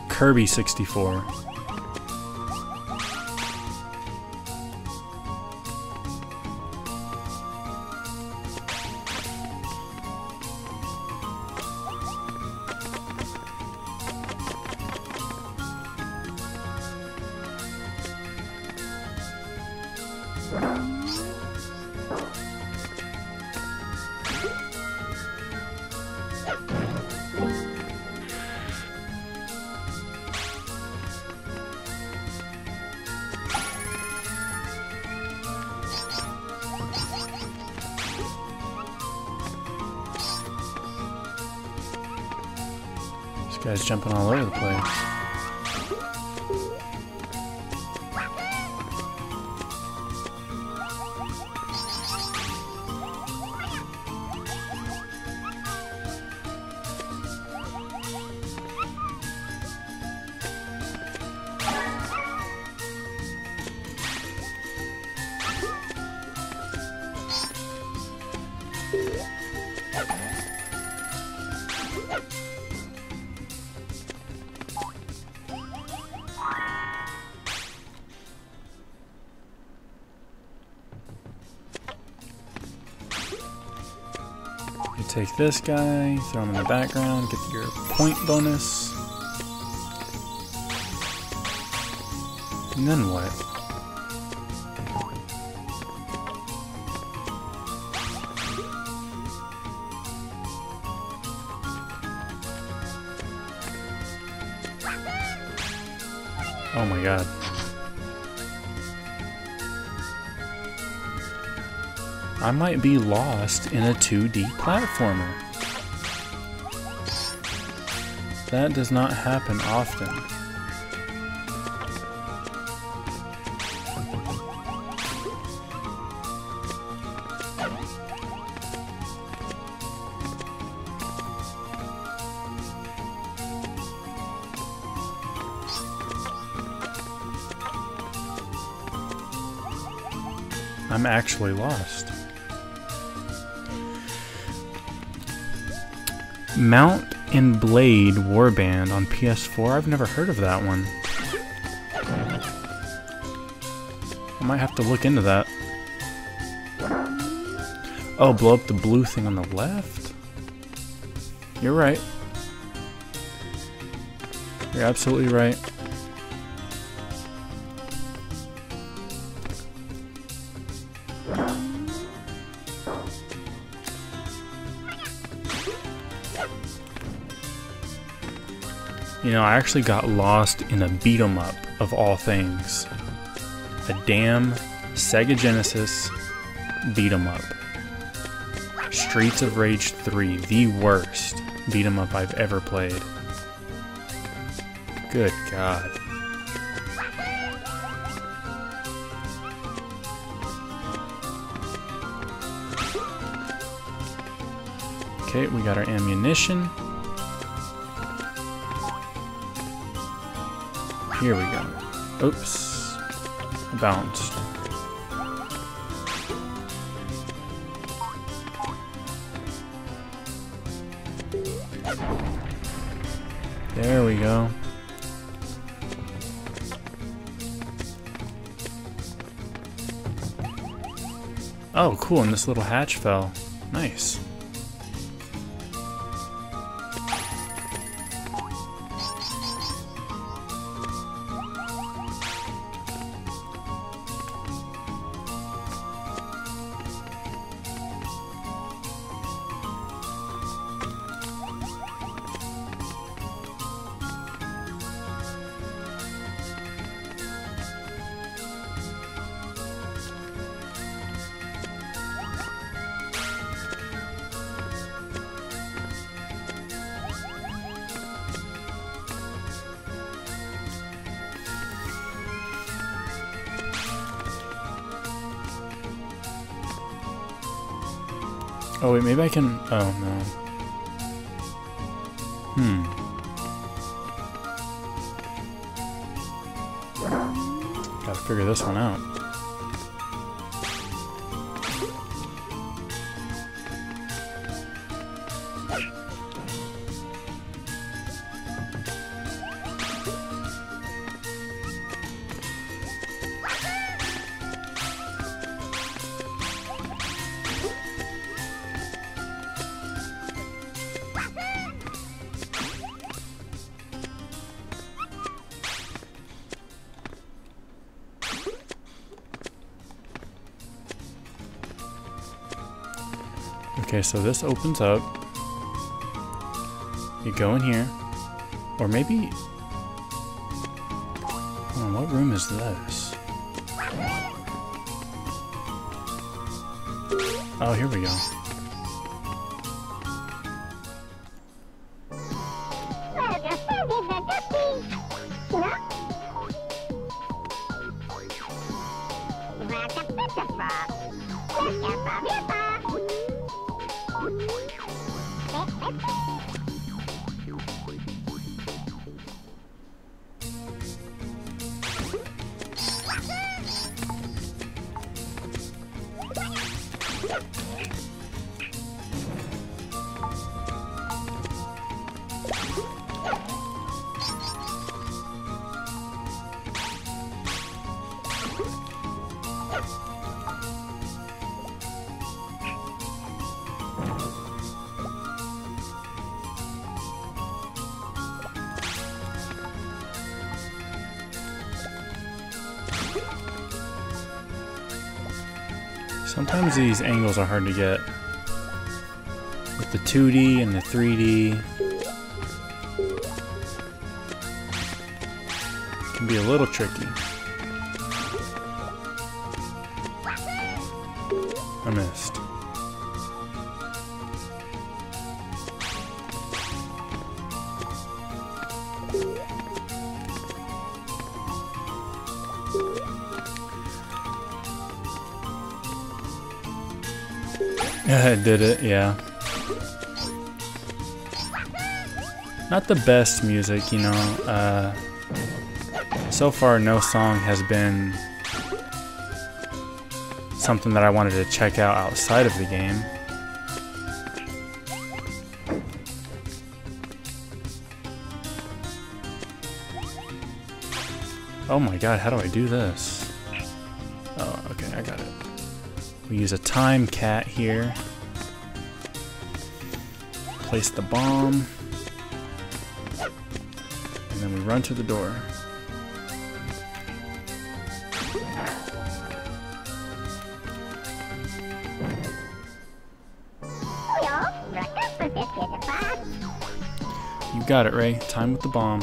Kirby 64. This guy's jumping all over the place. You take this guy, throw him in the background, get your point bonus. And then what? Oh my god. I might be lost in a 2D platformer. That does not happen often. I'm actually lost. Mount and Blade Warband on PS4. I've never heard of that one. I might have to look into that. Oh, blow up the blue thing on the left? You're right. You're absolutely right. You know, I actually got lost in a beat-em-up of all things. A damn Sega Genesis beat 'em up. Streets of Rage 3, the worst beat 'em up I've ever played. Good God. Okay, we got our ammunition. Here we go. Oops. I bounced. There we go. Oh, cool, and this little hatch fell. Nice. Oh wait, maybe I can... Oh no. Gotta figure this one out. Okay, so this opens up. You go in here. Or maybe... Oh, what room is this? Oh, here we go. Sometimes these angles are hard to get. With the 2D and the 3D. It can be a little tricky. I missed. I did it, yeah. Not the best music, you know. So far, no song has been something that I wanted to check out outside of the game. Oh my god, how do I do this? Oh, okay, I got it. We use a time cat here. Place the bomb. And then we run to the door. You got it, Ray. Time with the bomb.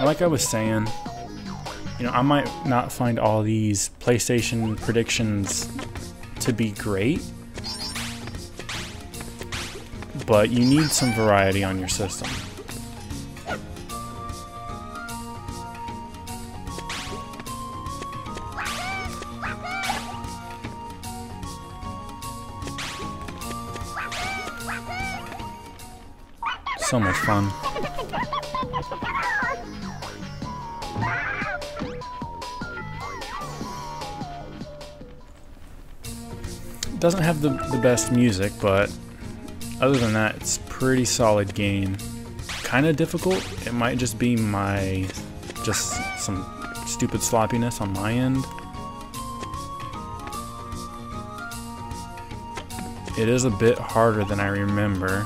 Like I was saying, You know, I might not find all these PlayStation predictions to be great, but you need some variety on your system. So much fun. It doesn't have the best music, but other than that, it's a pretty solid game. Kind of difficult. It might just be just some stupid sloppiness on my end. It is a bit harder than I remember.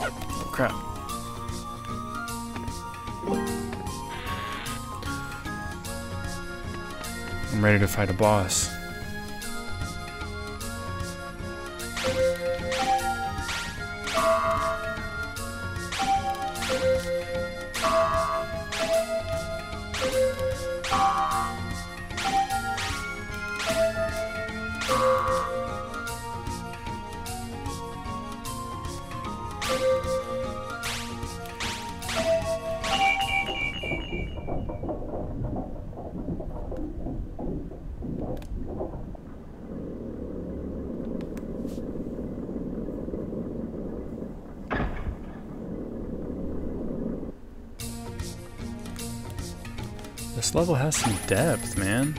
Oh, crap. I'm ready to fight a boss. This level has some depth, man.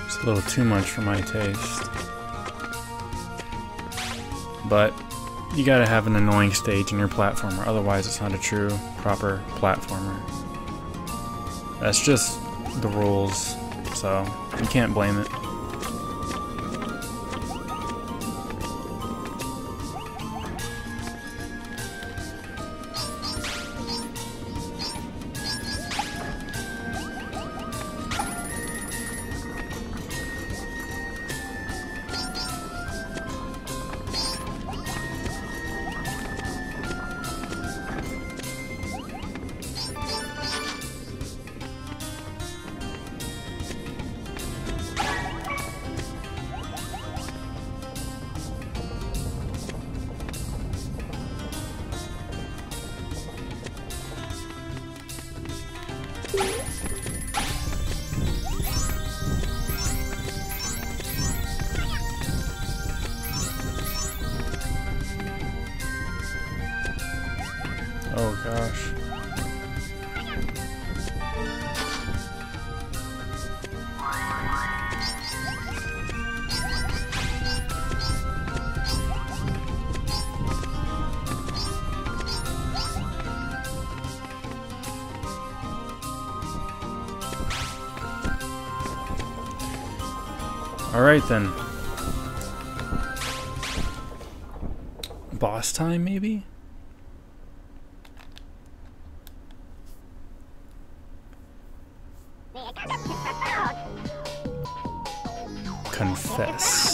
It's a little too much for my taste. But you gotta have an annoying stage in your platformer, otherwise it's not a true, proper platformer. That's just the rules, so you can't blame it. Oh gosh. All right then. Boss time, maybe? Confess.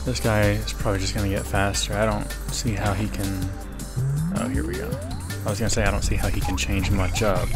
This guy is probably just gonna get faster. I don't see how he can... Oh, here we go. I was gonna say I don't see how he can change much up.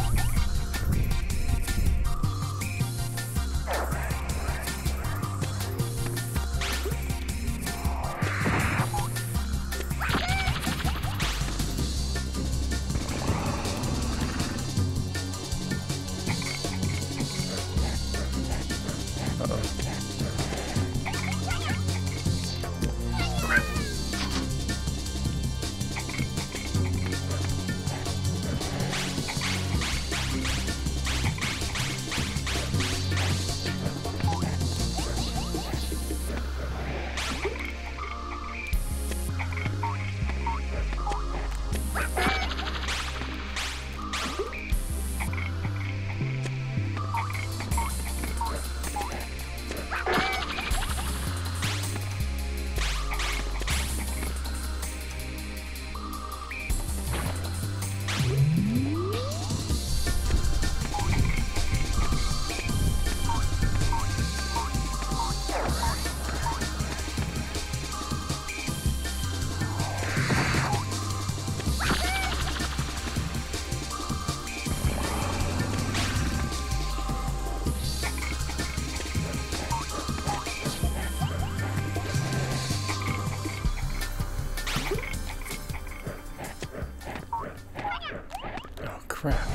Crap.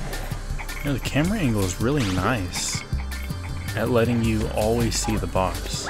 You know, the camera angle is really nice at letting you always see the boss.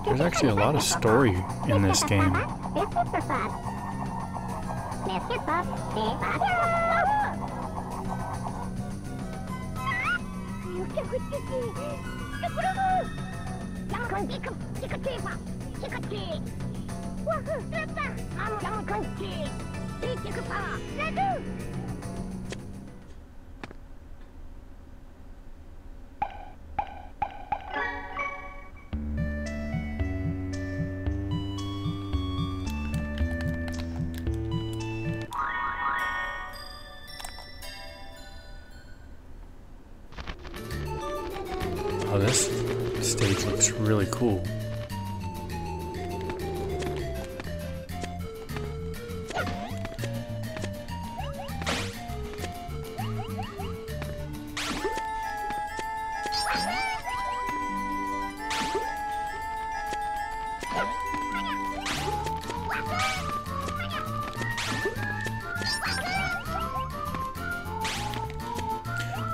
There's actually a lot of story in this game. Oh, this stage looks really cool.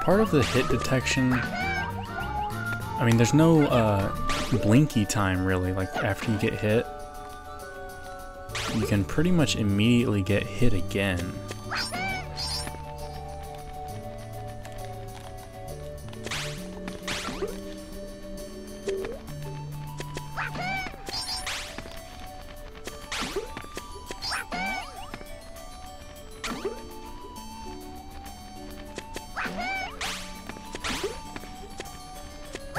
Part of the hit detection, I mean, there's no blinky time really. Like after you get hit, you can pretty much immediately get hit again.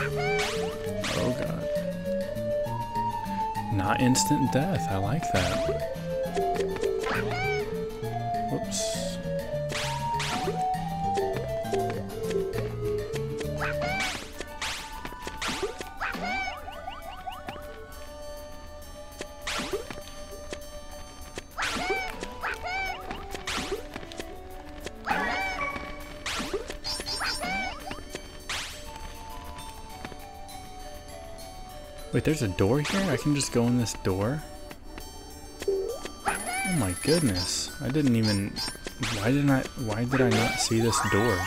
Oh god. Not instant death. I like that. Whoops. Wait, there's a door here? I can just go in this door? Oh my goodness. I didn't even... Why did I not see this door?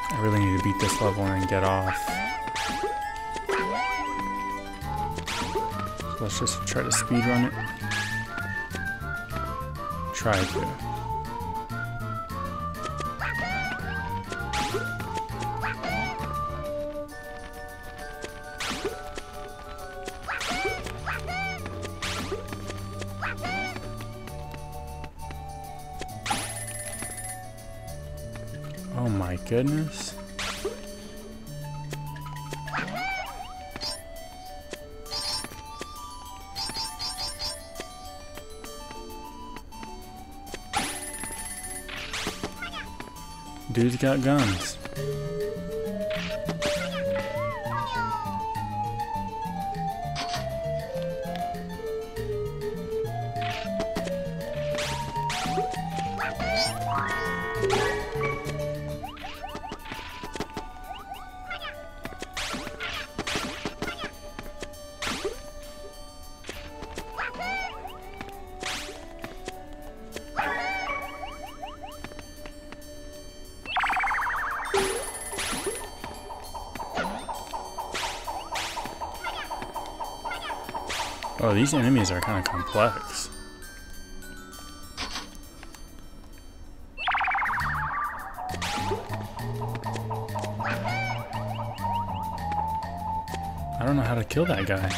I really need to beat this level and then get off. Let's just try to speedrun it. Try to. Oh my goodness. Dude's got guns. Oh, these enemies are kind of complex. I don't know how to kill that guy.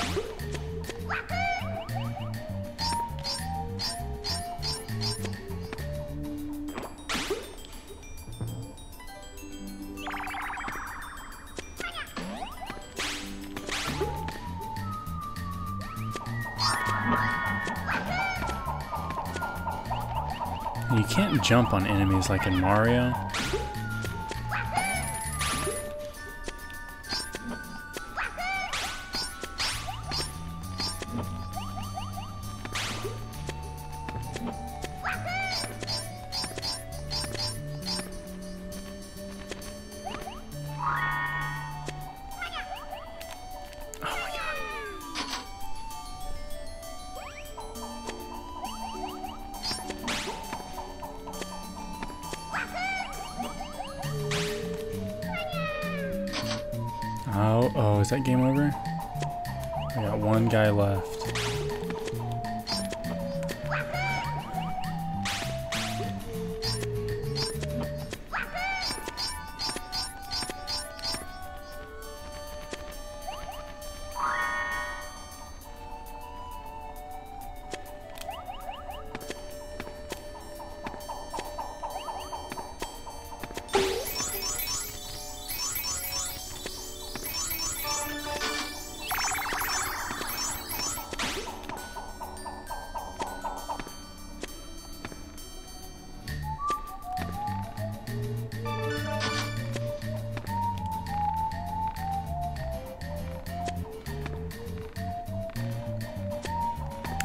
You can't jump on enemies like in Mario. Oh, is that game over? I got one guy left.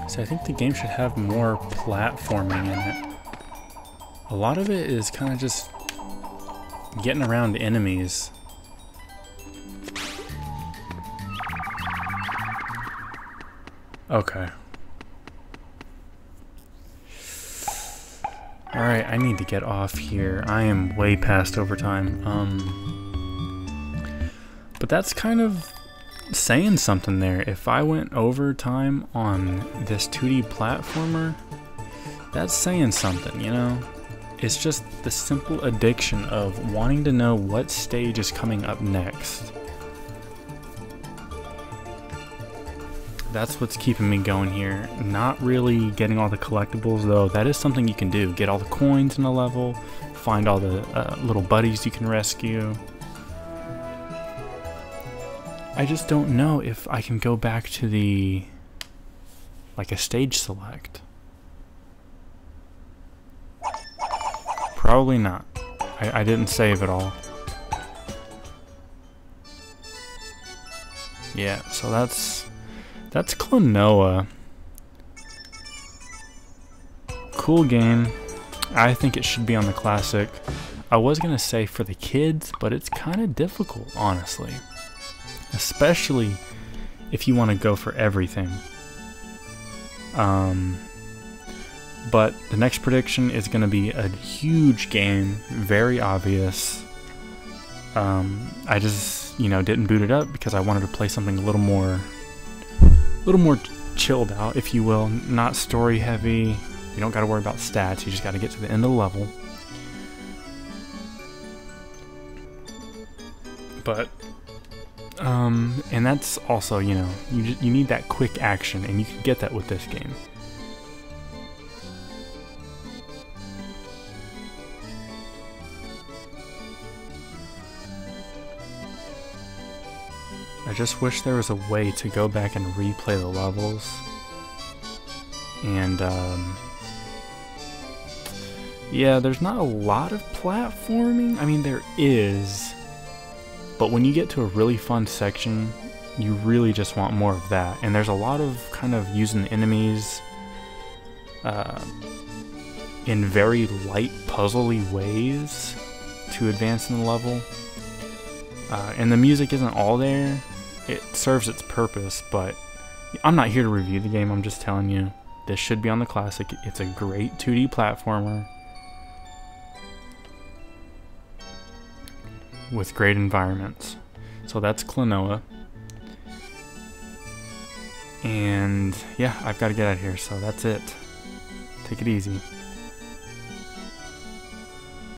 So I think the game should have more platforming in it. A lot of it is kind of just getting around enemies. Okay. Alright, I need to get off here. I am way past overtime. But that's kind of saying something there. If I went overtime on this 2D platformer, that's saying something, you know? It's just the simple addiction of wanting to know what stage is coming up next. That's what's keeping me going here. Not really getting all the collectibles, though. That is something you can do. Get all the coins in a level, find all the little buddies you can rescue. I just don't know if I can go back to the, like, a stage select. Probably not. I didn't save it all. Yeah, so that's Klonoa. Cool game. I think it should be on the classic. I was gonna say for the kids, but it's kind of difficult, honestly. Especially if you want to go for everything. But the next prediction is going to be a huge game, very obvious. I just, didn't boot it up because I wanted to play something a little more chilled out, if you will. Not story heavy. You don't got to worry about stats. You just got to get to the end of the level. But and that's also, you need that quick action, and you can get that with this game. I just wish there was a way to go back and replay the levels. And, yeah, there's not a lot of platforming. I mean, there is. But when you get to a really fun section, you really just want more of that. And there's a lot of kind of using enemies in very light, puzzly ways to advance in the level. And the music isn't all there. It serves its purpose, but I'm not here to review the game. I'm just telling you, this should be on the classic. It's a great 2D platformer with great environments. So that's Klonoa. And yeah, I've got to get out of here, so that's it. Take it easy.